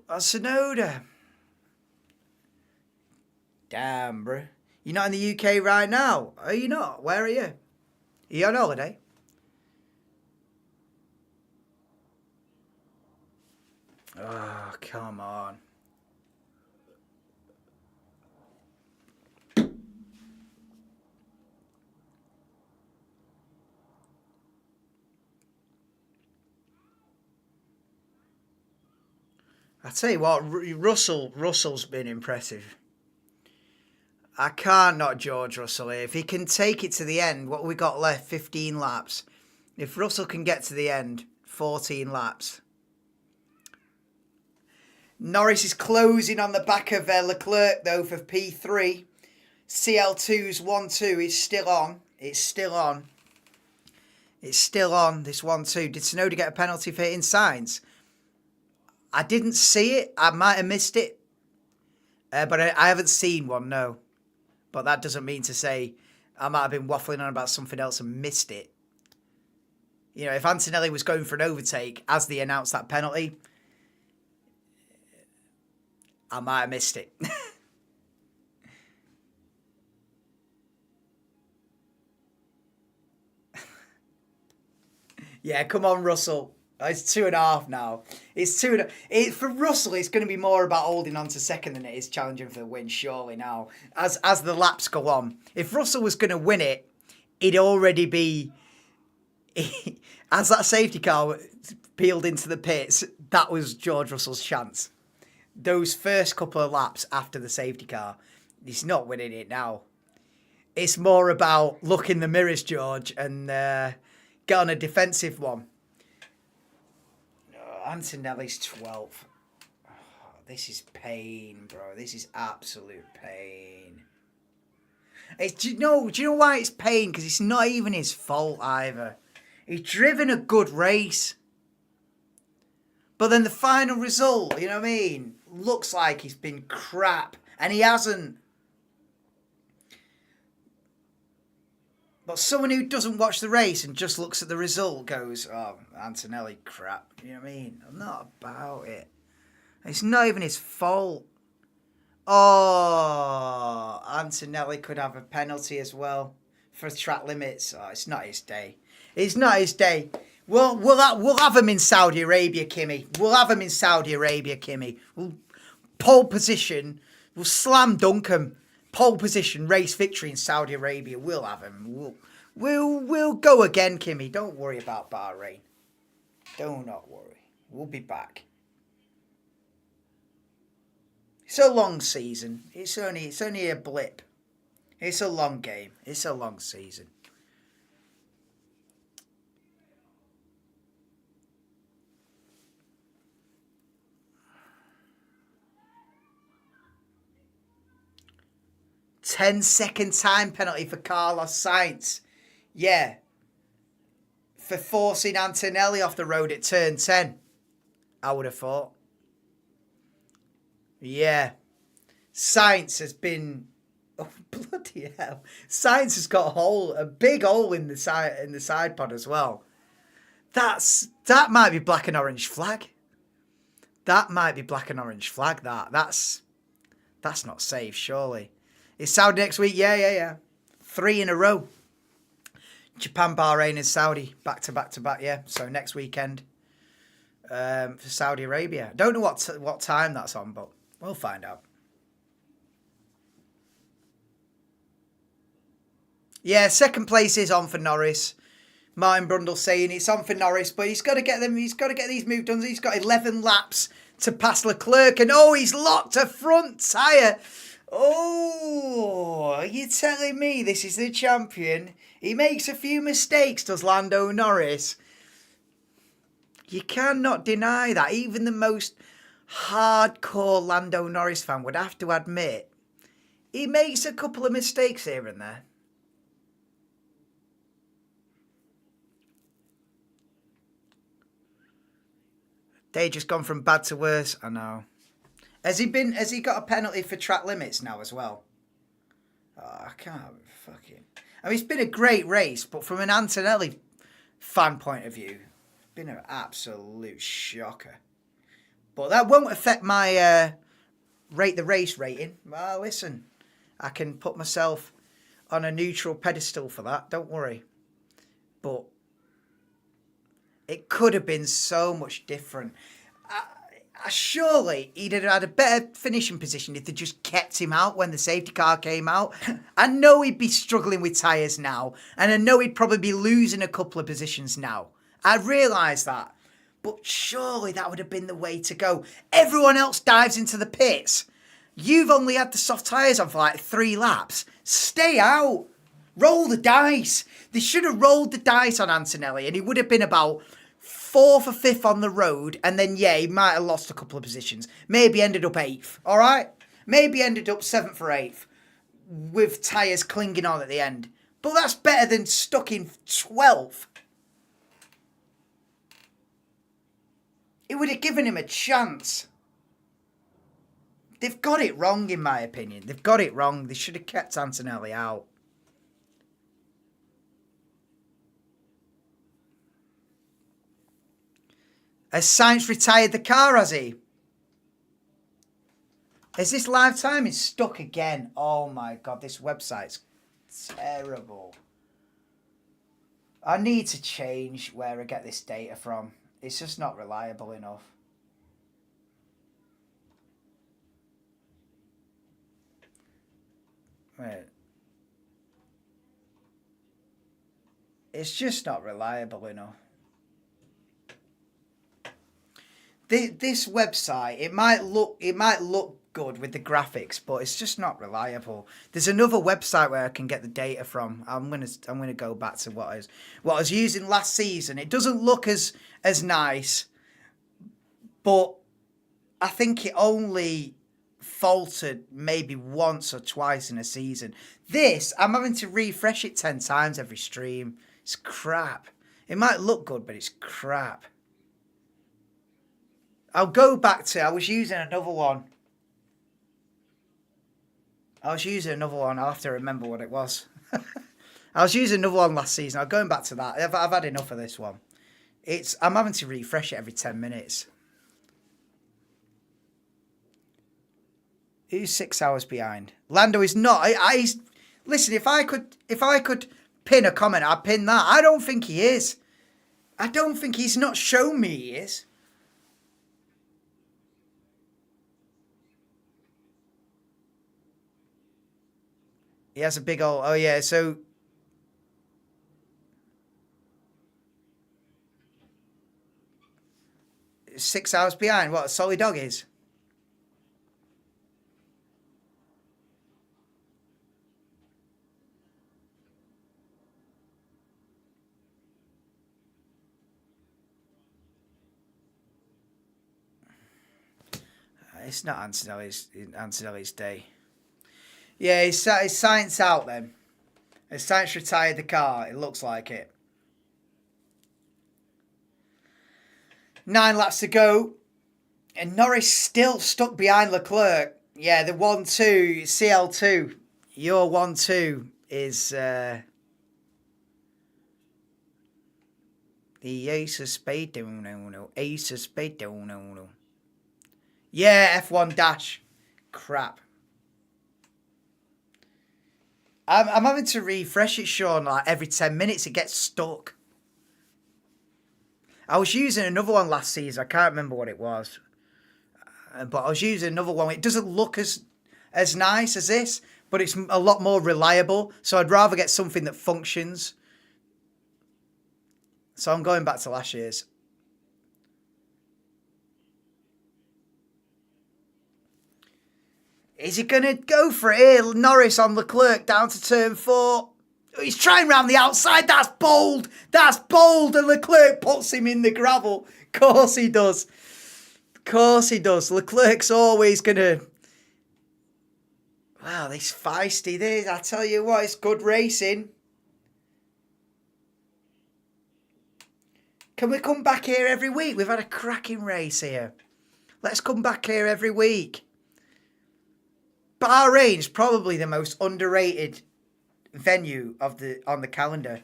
Tsunoda. Damn, bro. You're not in the UK right now. Are you not? Where are you? Are you on holiday? Oh, come on. I tell you what, Russell's been impressive. I can't knock George Russell here. If he can take it to the end, what we got left, 15 laps. If Russell can get to the end, 14 laps. Norris is closing on the back of Leclerc, though, for P3. CL2's 1-2 is still on. It's still on. It's still on, this 1-2. Did Tsunoda get a penalty for hitting signs? I didn't see it. I might have missed it. But I haven't seen one, no. But that doesn't mean to say I might have been waffling on about something else and missed it. You know, if Antonelli was going for an overtake as they announced that penalty, I might have missed it. Yeah, come on, Russell. It's 2.5 now. It's 2.5. For Russell, it's going to be more about holding on to second than it is challenging for the win, surely now. As the laps go on. If Russell was going to win it, it'd already be... As that safety car peeled into the pits, that was George Russell's chance. Those first couple of laps after the safety car, he's not winning it now. It's more about look in the mirrors, George, and get on a defensive one. Antonelli's 12th. Oh, this is pain, bro. This is absolute pain. Do you know why it's pain? Because it's not even his fault either. He's driven a good race. But then the final result, you know what I mean, looks like he's been crap. And he hasn't. But someone who doesn't watch the race and just looks at the result goes, oh, Antonelli crap. You know what I mean? I'm not about it. It's not even his fault. Oh, Antonelli could have a penalty as well for track limits. Oh, it's not his day. It's not his day. We'll have him in Saudi Arabia, Kimmy. We'll have him in Saudi Arabia, Kimmy. We'll pole position. We'll slam dunk him. Pole position, race victory in Saudi Arabia. We'll have him. We'll go again, Kimmy. Don't worry about Bahrain. Do not worry. We'll be back. It's a long season. It's only a blip. It's a long game. It's a long season. Ten-second time penalty for Carlos Sainz. Yeah. For forcing Antonelli off the road at turn 10. I would have thought. Yeah. Sainz has been... Oh, bloody hell. Sainz has got a big hole in the side pod as well. That might be black and orange flag. That might be black and orange flag, That's not safe, surely. It's Saudi next week? Yeah. 3 in a row. Japan, Bahrain and Saudi. Back to back, yeah. So next weekend for Saudi Arabia. Don't know what time that's on, but we'll find out. Yeah, second place is on for Norris. Martin Brundle saying it's on for Norris, but he's got to get them. He's got to get these moves done. He's got 11 laps to pass Leclerc, and he's locked a front tyre. Oh, are you telling me this is the champion? He makes a few mistakes, does Lando Norris. You cannot deny that. Even the most hardcore Lando Norris fan would have to admit he makes a couple of mistakes here and there. They just gone from bad to worse. I know. Has he got a penalty for track limits now as well? Oh, I can't fucking... I mean, it's been a great race, but from an Antonelli fan point of view, it's been an absolute shocker. But that won't affect my rate the race rating. Well, listen, I can put myself on a neutral pedestal for that. Don't worry. But it could have been so much different. Surely he'd have had a better finishing position if they just kept him out when the safety car came out. I know he'd be struggling with tyres now, and I know he'd probably be losing a couple of positions now. I realise that. But surely that would have been the way to go. Everyone else dives into the pits. You've only had the soft tyres on for like 3 laps. Stay out. Roll the dice. They should have rolled the dice on Antonelli, and he would have been about 4th or 5th on the road, and then, yeah, he might have lost a couple of positions. Maybe ended up 8th, all right? Maybe ended up 7th or 8th with tyres clinging on at the end. But that's better than stuck in 12th. It would have given him a chance. They've got it wrong, in my opinion. They've got it wrong. They should have kept Antonelli out. Has Sainz retired the car, has he? Is this live timing stuck again? Oh my God, this website's terrible. I need to change where I get this data from. It's just not reliable enough. Wait. It's just not reliable enough. This website, it might look good with the graphics, but it's just not reliable. There's another website where I can get the data from. I'm gonna go back to what I was using last season. It doesn't look as nice, But I think it only faltered maybe once or twice in a season. This, I'm having to refresh it 10 times every stream. It's crap. It might look good, but it's crap. I'll go back to, I was using another one. I'll have to remember what it was. I was using another one last season. I'm going back to that. I've had enough of this one. I'm having to refresh it every 10 minutes. Who's 6 hours behind? Lando is not. Listen, if I could pin a comment, I'd pin that. I don't think he is. I don't think he's not shown me he is. He has a big old... Oh, yeah, so... ...6 hours behind. What, Solid Dog is? It's not Antonelli's day. Yeah, his science out then. His science retired the car. It looks like it. 9 laps to go. And Norris still stuck behind Leclerc. Yeah, the 1-2, CL2. Your 1-2 is the Ace of Spade. No. Ace of Spade. No. Yeah, F1 dash. Crap. I'm having to refresh it, Sean, like every 10 minutes. It gets stuck. I was using another one last season. I can't remember what it was. But I was using another one. It doesn't look as nice as this, but it's a lot more reliable. So I'd rather get something that functions. So I'm going back to last year's. Is he going to go for it here? Norris on Leclerc down to turn 4. He's trying round the outside. That's bold. That's bold. And Leclerc puts him in the gravel. Of course he does. Of course he does. Leclerc's always going to... Wow, this feisty. This, I tell you what, it's good racing. Can we come back here every week? We've had a cracking race here. Let's come back here every week. Bahrain's probably the most underrated venue on the calendar.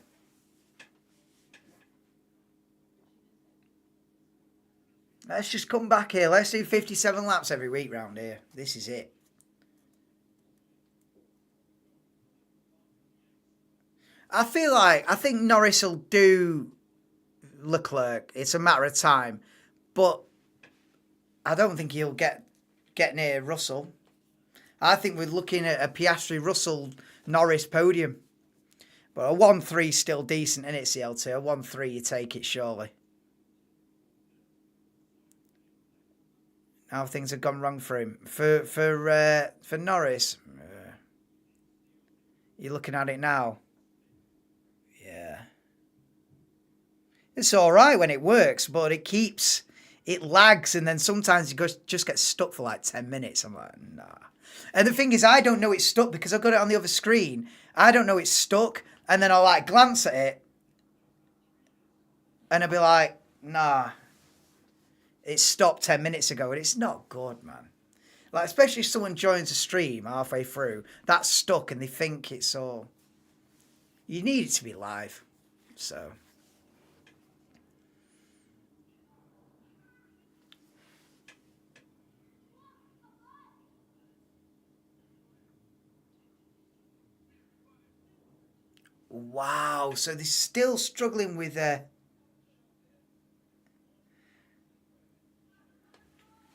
Let's just come back here. Let's do 57 laps every week round here. This is it. I think Norris will do Leclerc. It's a matter of time. But I don't think he'll get near Russell. I think we're looking at a Piastri, Russell, Norris podium. But a 1-3 is still decent, isn't it, CL2? A 1-3, you take it, surely. Now things have gone wrong for him. For Norris, you're looking at it now. Yeah. It's all right when it works, but it lags, and then sometimes it just gets stuck for like 10 minutes. I'm like, nah. And the thing is, I don't know it's stuck because I've got it on the other screen. I don't know it's stuck. And then I'll like glance at it. And I'll be like, nah. It stopped 10 minutes ago. And it's not good, man. Like, especially if someone joins a stream halfway through. That's stuck and they think it's all... You need it to be live. So... Wow, so they're still struggling with they're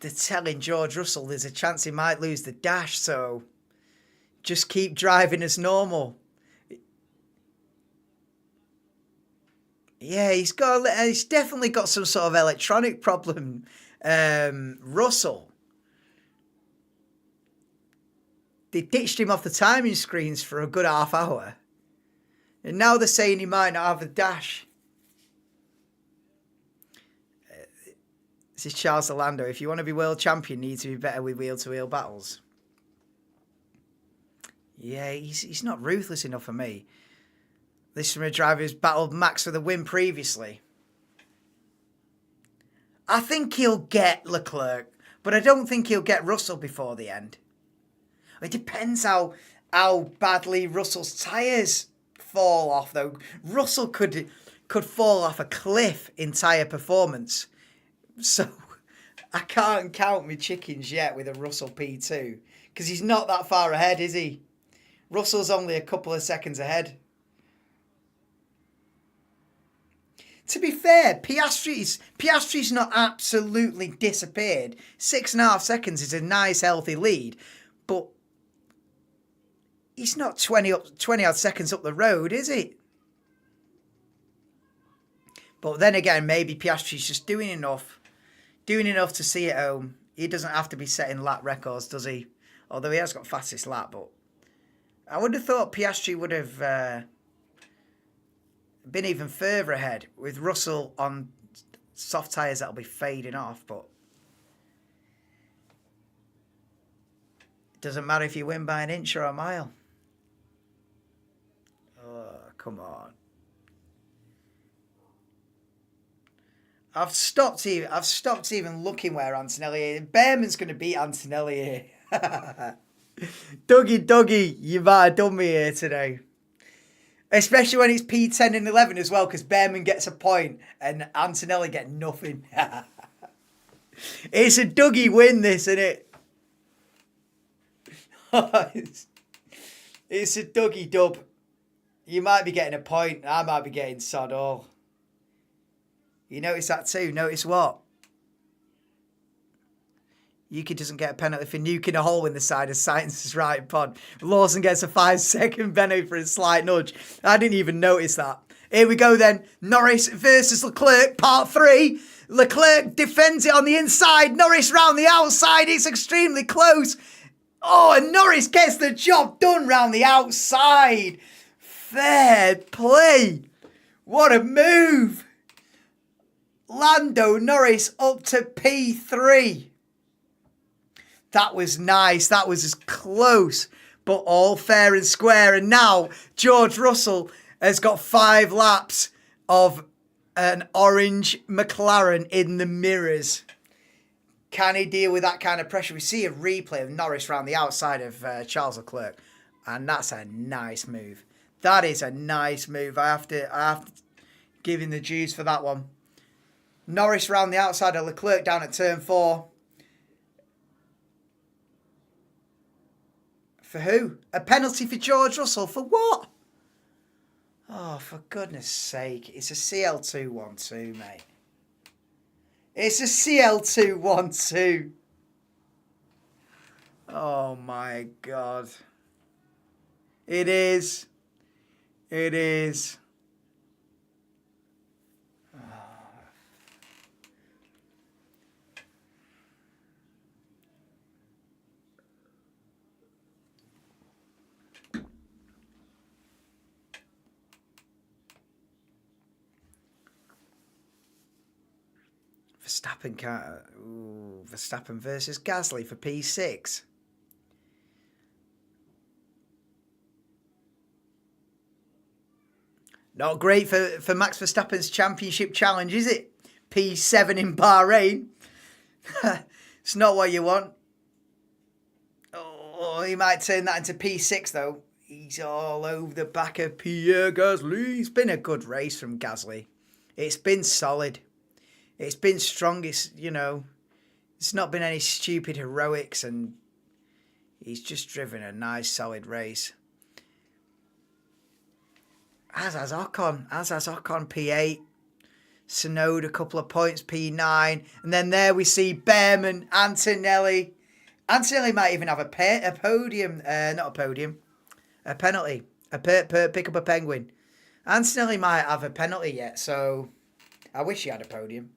telling George Russell there's a chance he might lose the dash, so just keep driving as normal. Yeah, he's definitely got some sort of electronic problem, Russell. They ditched him off the timing screens for a good half hour. And now they're saying he might not have a dash. This is Charles Orlando. If you want to be world champion, you need to be better with wheel-to-wheel battles. Yeah, he's not ruthless enough for me. This is from a driver who's battled Max for the win previously. I think he'll get Leclerc, but I don't think he'll get Russell before the end. It depends how badly Russell's tyres fall off, though. Russell could fall off a cliff in tyre performance. So I can't count my chickens yet with a Russell P2 because he's not that far ahead, is he? Russell's only a couple of seconds ahead. To be fair, Piastri's not absolutely disappeared. 6.5 seconds is a nice, healthy lead, but he's not 20 odd seconds up the road, is he? But then again, maybe Piastri's just doing enough to see it home. He doesn't have to be setting lap records, does he? Although he has got fastest lap, but I would have thought Piastri would have been even further ahead with Russell on soft tyres that'll be fading off, but it doesn't matter if you win by an inch or a mile. Oh, come on. I've stopped even looking where Antonelli is. Behrman's going to beat Antonelli here. Dougie, you might have done me here today. Especially when it's P10 and 11 as well, because Behrman gets a point and Antonelli get nothing. It's a Dougie win, this, isn't it? It's a Dougie dub. You might be getting a point. I might be getting sod all. You notice that too? Notice what? Yuki doesn't get a penalty for nuking a hole in the side of Sainz's right pod. Lawson gets a 5-second penalty for a slight nudge. I didn't even notice that. Here we go then. Norris versus Leclerc, part 3. Leclerc defends it on the inside. Norris round the outside. It's extremely close. Oh, and Norris gets the job done round the outside. Fair play. What a move. Lando Norris up to P3. That was nice. That was as close, but all fair and square. And now George Russell has got 5 laps of an orange McLaren in the mirrors. Can he deal with that kind of pressure? We see a replay of Norris around the outside of Charles Leclerc, and that's a nice move. That is a nice move. I have to give him the dues for that one. Norris round the outside of Leclerc down at turn 4. For who? A penalty for George Russell. For what? Oh, for goodness sake. It's a CL212, mate. It's a CL212. Oh, my God. It is. It is. Verstappen versus Gasly for P6. Not great for Max Verstappen's championship challenge, is it? P7 in Bahrain. It's not what you want. Oh, he might turn that into P6 though. He's all over the back of Pierre Gasly. It's been a good race from Gasly. It's been solid. It's been strong. It's not been any stupid heroics, and he's just driven a nice, solid race. As has Ocon. P8. Tsunoda, a couple of points, P9. And then there we see Behrman, Antonelli. Antonelli might even have a podium. Not a podium. A penalty. Pick up a penguin. Antonelli might have a penalty yet, so I wish he had a podium.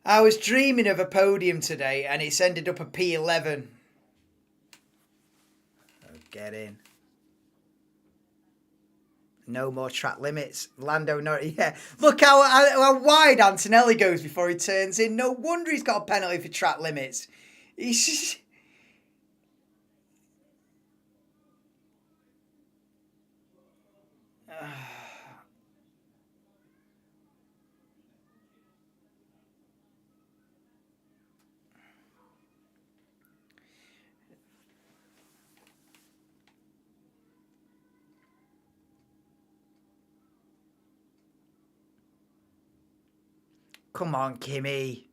I was dreaming of a podium today, and it's ended up a P11. Oh, get in. No more track limits. Lando Norris, yeah. Look how wide Antonelli goes before he turns in. No wonder he's got a penalty for track limits. He's just... Come on, Kimi.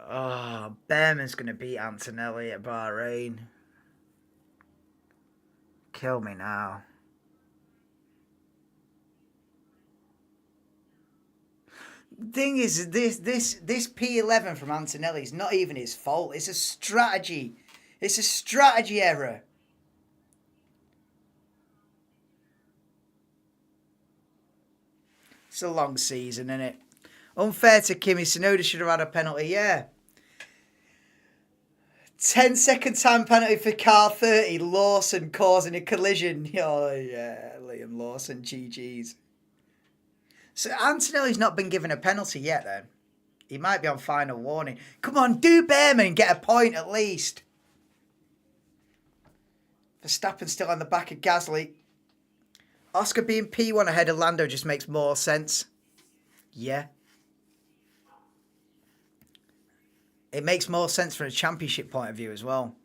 Oh, Behrman's going to beat Antonelli at Bahrain. Kill me now. Thing is, this P11 from Antonelli is not even his fault. It's a strategy. It's a strategy error. It's a long season, isn't it? Unfair to Kimi. Tsunoda should have had a penalty, yeah. 10-second time penalty for car 30. Lawson causing a collision. Oh, yeah. Liam Lawson, GG's. So Antonelli's not been given a penalty yet, then. He might be on final warning. Come on, do Behrman and get a point at least. Verstappen's still on the back of Gasly. Oscar being P1 ahead of Lando just makes more sense. Yeah. It makes more sense from a championship point of view as well.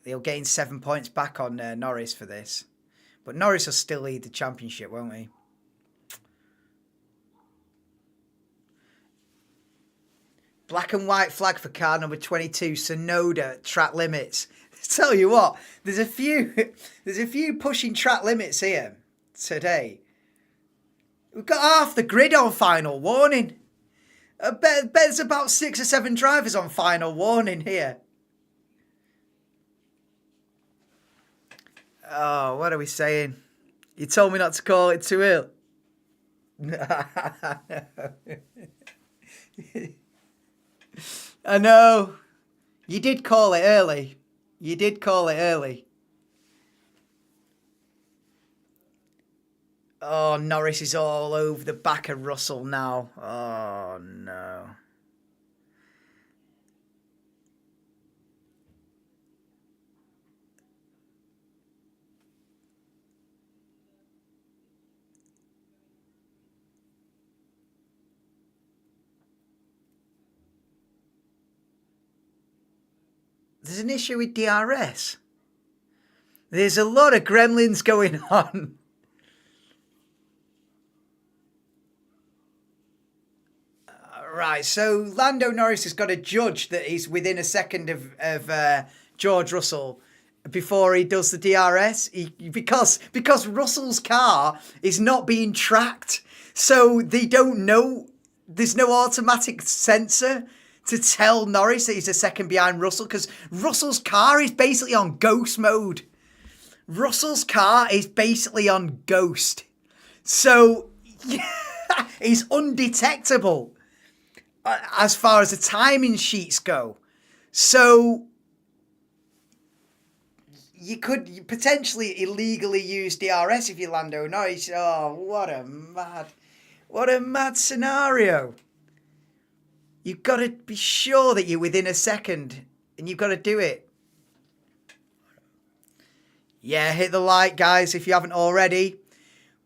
He'll gain 7 points back on Norris for this. But Norris will still lead the championship, won't he? Black and white flag for car number 22, Tsunoda, track limits. Tell you what, there's a few pushing track limits here today. We've got half the grid on final warning. I bet there's about 6 or 7 drivers on final warning here. Oh, what are we saying? You told me not to call it too early. I know. You did call it early. You did call it early. Oh, Norris is all over the back of Russell now. Oh, no. There's an issue with DRS. There's a lot of gremlins going on. Right, so Lando Norris has got to judge that he's within a second of George Russell before he does the DRS. Because Russell's car is not being tracked, so they don't know. There's no automatic sensor to tell Norris that he's a second behind Russell, because Russell's car is basically on ghost mode. Russell's car is basically on ghost. So he's undetectable as far as the timing sheets go. So you could potentially illegally use DRS if you Lando Norris. Oh, what a mad scenario. You've got to be sure that you're within a second, and you've got to do it. Yeah, hit the like, guys, if you haven't already.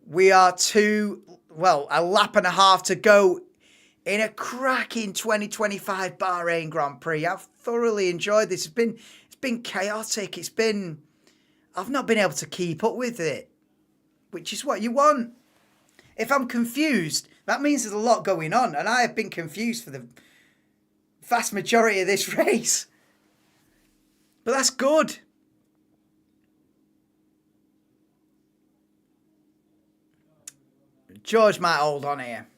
We are a lap and a half to go in a cracking 2025 Bahrain Grand Prix. I've thoroughly enjoyed this. It's been chaotic. I've not been able to keep up with it, which is what you want. If I'm confused, that means there's a lot going on, and I have been confused for the vast majority of this race. But that's good. George might hold on here.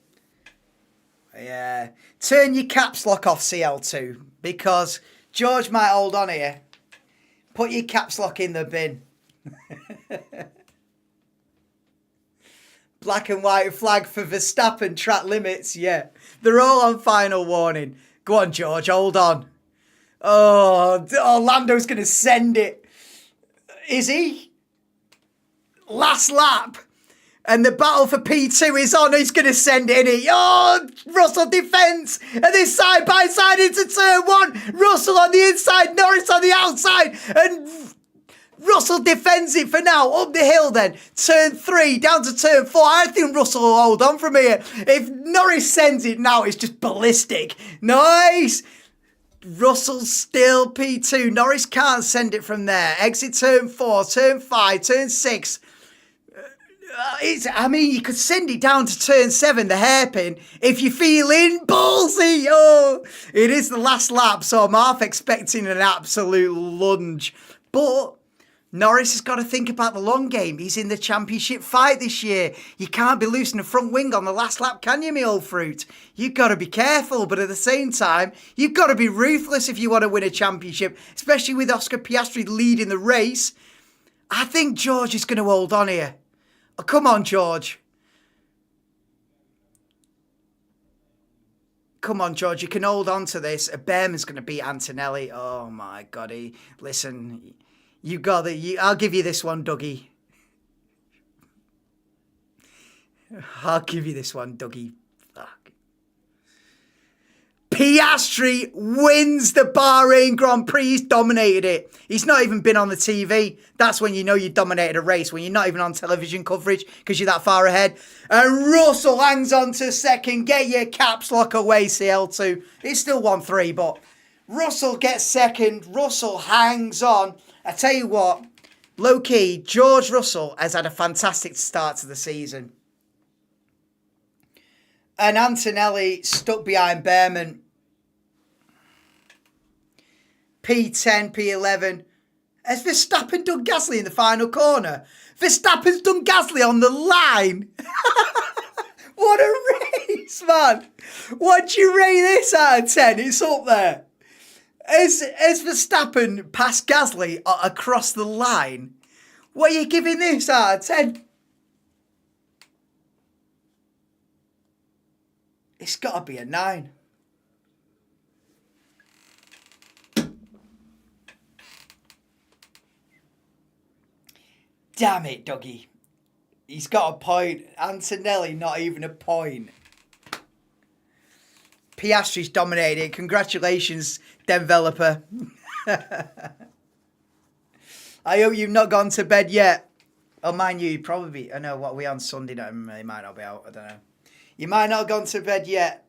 Yeah. Turn your caps lock off, CL2, because George might hold on here. Put your caps lock in the bin. Black and white flag for Verstappen, track limits, yeah. They're all on final warning. Go on, George, hold on. Oh, Orlando's going to send it. Is he? Last lap. And the battle for P2 is on. He's going to send it, isn't he? Oh, Russell defends. And this side by side into turn one. Russell on the inside, Norris on the outside. And Russell defends it for now. Up the hill then. Turn 3, down to turn 4. I think Russell will hold on from here. If Norris sends it now, it's just ballistic. Nice. Russell's still P2. Norris can't send it from there. Exit turn 4, turn 5, turn 6. You could send it down to turn 7, the hairpin, if you're feeling ballsy. Oh, it is the last lap, so I'm half expecting an absolute lunge. But Norris has got to think about the long game. He's in the championship fight this year. You can't be losing a front wing on the last lap, can you, me old fruit? You've got to be careful, but at the same time, you've got to be ruthless if you want to win a championship, especially with Oscar Piastri leading the race. I think George is going to hold on here. Oh, come on, George. Come on, George. You can hold on to this. Behrman's going to beat Antonelli. Oh, my God. Listen, you got it. I'll give you this one, Dougie. I'll give you this one, Dougie. Fuck. Piastri wins the Bahrain Grand Prix. He's dominated it. He's not even been on the TV. That's when you know you dominated a race, when you're not even on television coverage because you're that far ahead. And Russell hangs on to second. Get your caps lock away, CL2. It's still 1-3, but Russell gets second. Russell hangs on. I tell you what, low-key, George Russell has had a fantastic start to the season. And Antonelli stuck behind Behrman. P10, P11. Has Verstappen done Gasly in the final corner? Verstappen's done Gasly on the line. What a race, man. What'd you rate this out of 10? It's up there. Has Verstappen passed Gasly across the line? What are you giving this out of 10? It's got to be a 9. Damn it, Dougie. He's got a point. Antonelli, not even a point. Piastri's dominated. Congratulations, developer. I hope you've not gone to bed yet. Oh, mind you, probably. I know, what are we on Sunday? No, it might not be out. I don't know. You might not have gone to bed yet.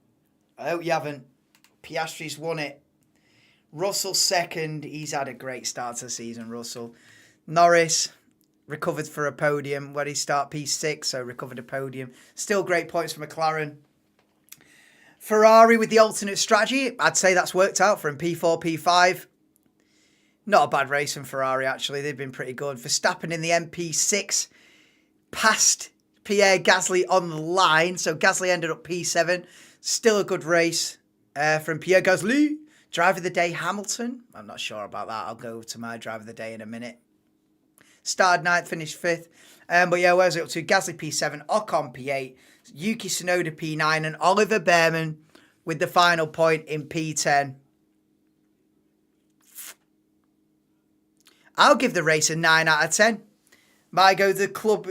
I hope you haven't. Piastri's won it. Russell second. He's had a great start to the season, Russell. Norris recovered for a podium. Where he start P6, so recovered a podium. Still great points for McLaren. Ferrari with the alternate strategy. I'd say that's worked out for him. P4, P5. Not a bad race from Ferrari, actually. They've been pretty good. Verstappen in the MP6. Passed Pierre Gasly on the line. So Gasly ended up P7. Still a good race from Pierre Gasly. Driver of the day, Hamilton. I'm not sure about that. I'll go to my driver of the day in a minute. Started 9th, finished 5th. But yeah, where's it up to? Gasly P7, Ocon P8, Yuki Tsunoda P9, and Oliver Behrman with the final point in P10. I'll give the race a 9 out of 10. Might go to the club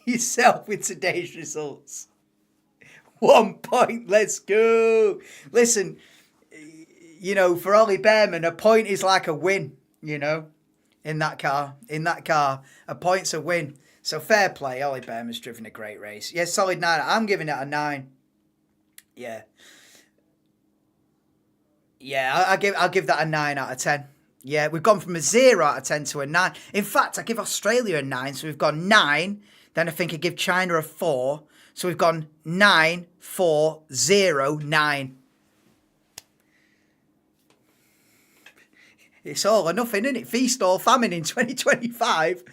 yourself with today's results. 1 point, let's go. Listen, you know, for Ollie Behrman, a point is like a win, you know, in that car. A point's a win. So fair play, Ollie Behrman's driven a great race. Yeah, solid 9. I'm giving it a 9. Yeah. Yeah, I'll give that a 9 out of 10. Yeah, we've gone from a 0 out of 10 to a 9. In fact, I give Australia a 9, so we've gone 9. Then I think I give China a 4. So we've gone 9, 4, 0, 9. It's all or nothing, isn't it? Feast or famine in 2025.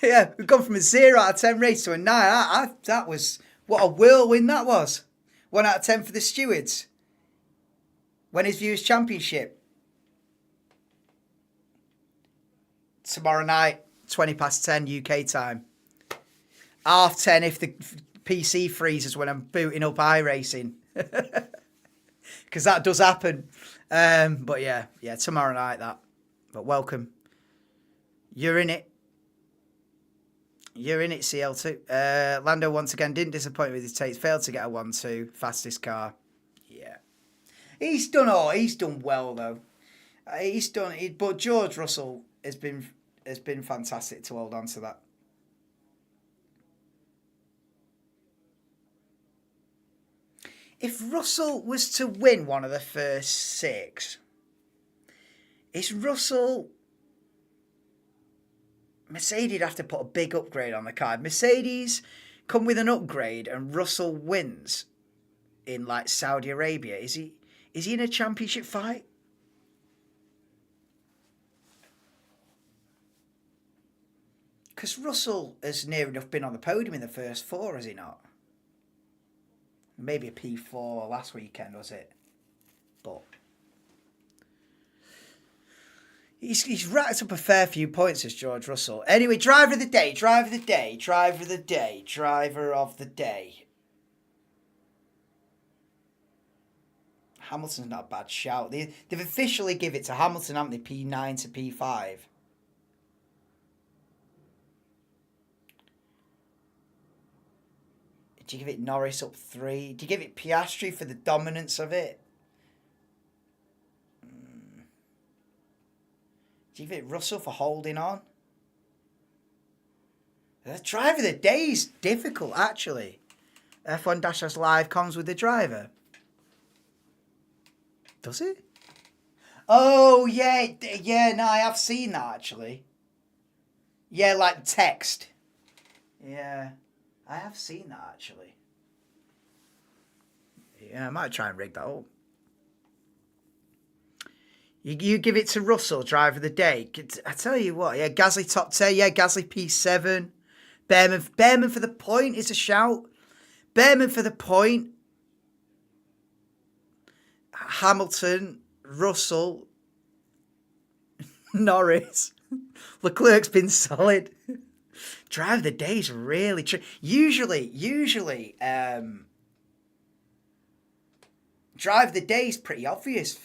Yeah, we've gone from a 0 out of 10 race to a 9. That was, what a whirlwind that was. 1 out of 10 for the stewards. When is Viewers Championship? Tomorrow night, 20 past 10 UK time. 10:30 if the PC freezes when I'm booting up iRacing. because that does happen. But yeah, tomorrow night that. But welcome. You're in it. You're in it, CL2. Lando once again didn't disappoint with his takes. Failed to get a 1-2. Fastest car. Yeah. He's done well though. But George Russell has been fantastic to hold on to that. If Russell was to win one of the first 6, is Russell... Mercedes would have to put a big upgrade on the car. If Mercedes come with an upgrade and Russell wins in like Saudi Arabia, is he in a championship fight? Because Russell has near enough been on the podium in the first 4, has he not? Maybe a P4 last weekend, was it? But he's racked up a fair few points as George Russell. Anyway, driver of the day. Hamilton's not a bad shout. They've officially give it to Hamilton, haven't they? P9 to P5. Do you give it Norris up 3? Do you give it Piastri for the dominance of it? Do you give it Russell for holding on? The driver of the day is difficult, actually. F1 Dash Live comes with the driver. Does it? Oh, yeah. Yeah, no, I have seen that, actually. Yeah, like text. Yeah. I have seen that, actually. Yeah, I might try and rig that up. You give it to Russell, driver of the day. I tell you what, yeah, Gasly top 10. Yeah, Gasly P7. Behrman for the point is a shout. Behrman for the point. Hamilton, Russell, Norris. Leclerc's been solid. Driver of the day is really true. Usually, drive of the day is pretty obvious.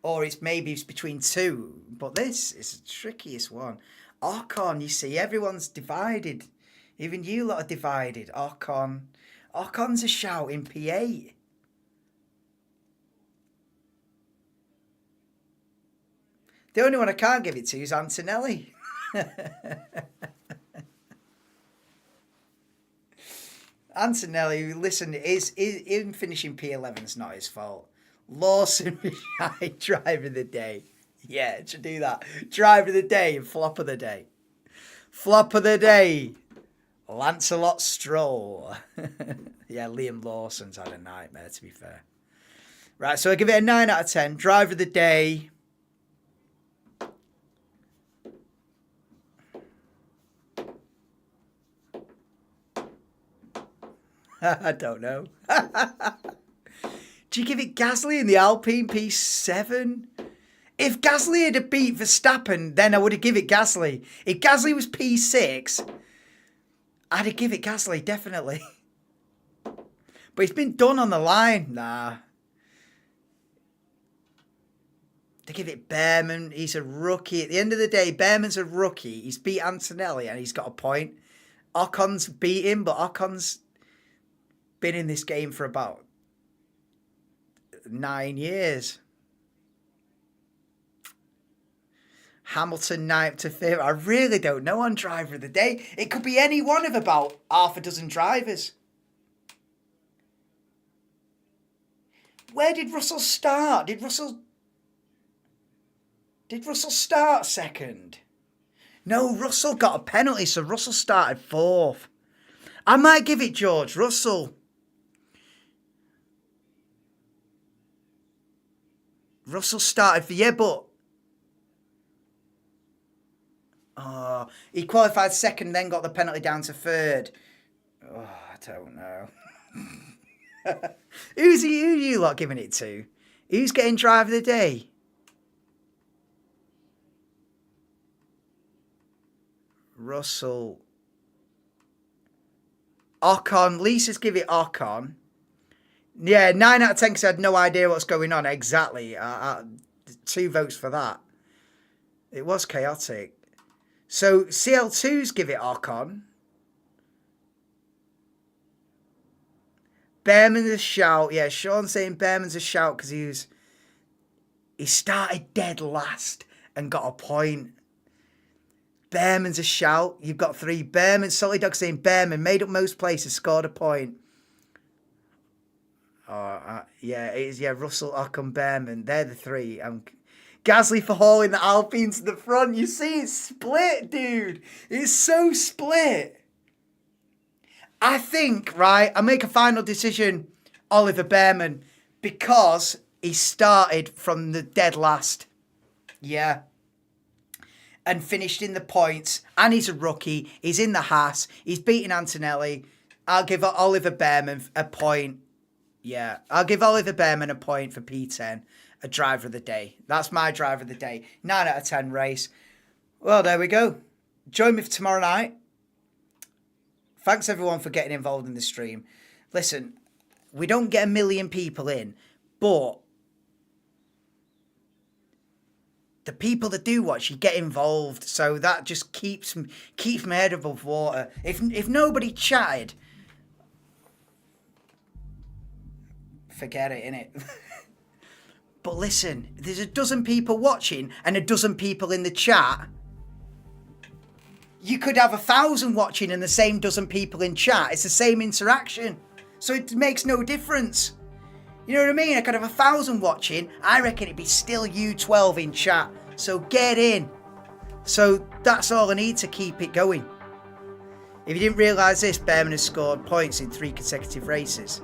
Or it's between 2. But this is the trickiest one. Ocon, you see, everyone's divided. Even you lot are divided. Ocon's a shout in P8. The only one I can't give it to is Antonelli. Antonelli, listen, is him finishing P11 is not his fault. Lawson, driver of the day. Yeah, it should do that. Driver of the day and flop of the day. Flop of the day. Lancelot Stroll. Yeah, Liam Lawson's had a nightmare, to be fair. Right, so I give it a 9 out of 10. Driver of the day. I don't know. Do you give it Gasly in the Alpine P7? If Gasly had beat Verstappen, then I would have given it Gasly. If Gasly was P6, I'd have given it Gasly, definitely. But he's been done on the line. Nah. They give it Behrman. He's a rookie. At the end of the day, Behrman's a rookie. He's beat Antonelli and he's got a point. Ocon's beat him, but Ocon's been in this game for about 9 years. Hamilton 9th to 5th. I really don't know on driver of the day. It could be any one of about half a dozen drivers. Where did Russell start? Did Russell start second? No, Russell got a penalty, so Russell started 4th. I might give it George Russell. Russell started for, yeah, but he qualified 2nd, then got the penalty down to 3rd. Oh, I don't know. Who you lot giving it to? Who's getting driver of the day? Russell. Ocon. Lisa's give it Ocon. Yeah, 9 out of 10 because I had no idea what's going on. Exactly. 2 votes for that. It was chaotic. So CL2s give it Ocon. Behrman's a shout. Yeah, Sean's saying Behrman's a shout because he started dead last and got a point. Behrman's a shout. You've got 3. Behrman, Solid Dog saying Behrman made up most places, scored a point. Yeah, it is. Yeah, Russell, Ocon, Behrman. They're the 3. Gasly for hauling the Alpine to the front. You see, it's split, dude. It's so split. I think, right, I make a final decision, Oliver Behrman, because he started from the dead last. Yeah. And finished in the points. And he's a rookie. He's in the Haas. He's beating Antonelli. I'll give Oliver Behrman a point. Yeah, I'll give Oliver Behrman a point for P10. A driver of the day. That's my driver of the day. 9 out of 10 race. Well, there we go. Join me for tomorrow night. Thanks everyone for getting involved in the stream. Listen, we don't get 1 million people in, but the people that do watch, you get involved. So that just keeps my head above water. If nobody chatted, forget it, innit? But listen, there's a dozen people watching and a dozen people in the chat. You could have 1,000 watching and the same dozen people in chat. It's the same interaction. So it makes no difference. You know what I mean? I could have 1,000 watching. I reckon it'd be still you 12 in chat. So get in. So that's all I need to keep it going. If you didn't realise this, Behrman has scored points in 3 consecutive races.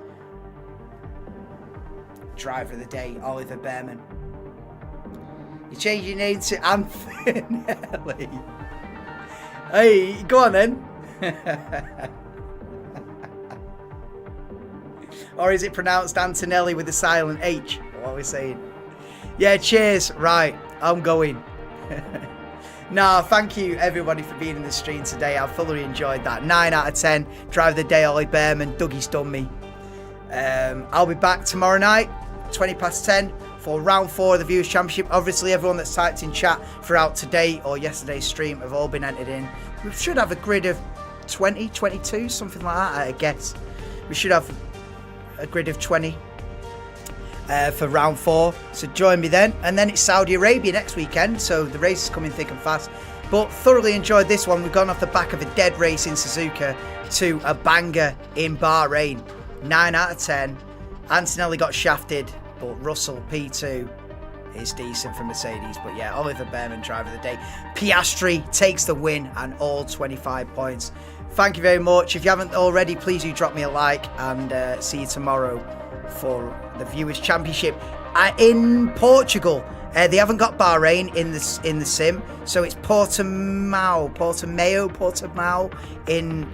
Driver of the day, Oliver Behrman. You change your name to Anthony. Hey, go on then. Or is it pronounced Antonelli with a silent H? What are we saying? Yeah, cheers. Right, I'm going. Nah, thank you everybody for being in the stream today. I've thoroughly enjoyed that. 9 out of 10. Driver of the day, Ollie Behrman. Dougie's done me. I'll be back tomorrow night, 20 past 10, for round 4 of the Viewers' Championship. Obviously, everyone that's typed in chat throughout today or yesterday's stream have all been entered in. We should have a grid of 20, 22, something like that, I guess. We should have a grid of 20 for round 4. So join me then. And then it's Saudi Arabia next weekend, so the race is coming thick and fast. But thoroughly enjoyed this one. We've gone off the back of a dead race in Suzuka to a banger in Bahrain. 9 out of 10. Antonelli got shafted, but Russell P2 is decent for Mercedes. But yeah, Oliver Behrman, driver of the day. Piastri takes the win and all 25 points. Thank you very much. If you haven't already, please do drop me a like, and see you tomorrow for the Viewers' Championship in Portugal. They haven't got Bahrain in the sim, so it's Portimao in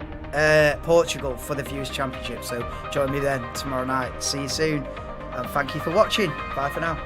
Portugal for the Viewers' Championship. So join me then tomorrow night. See you soon, and thank you for watching. Bye for now.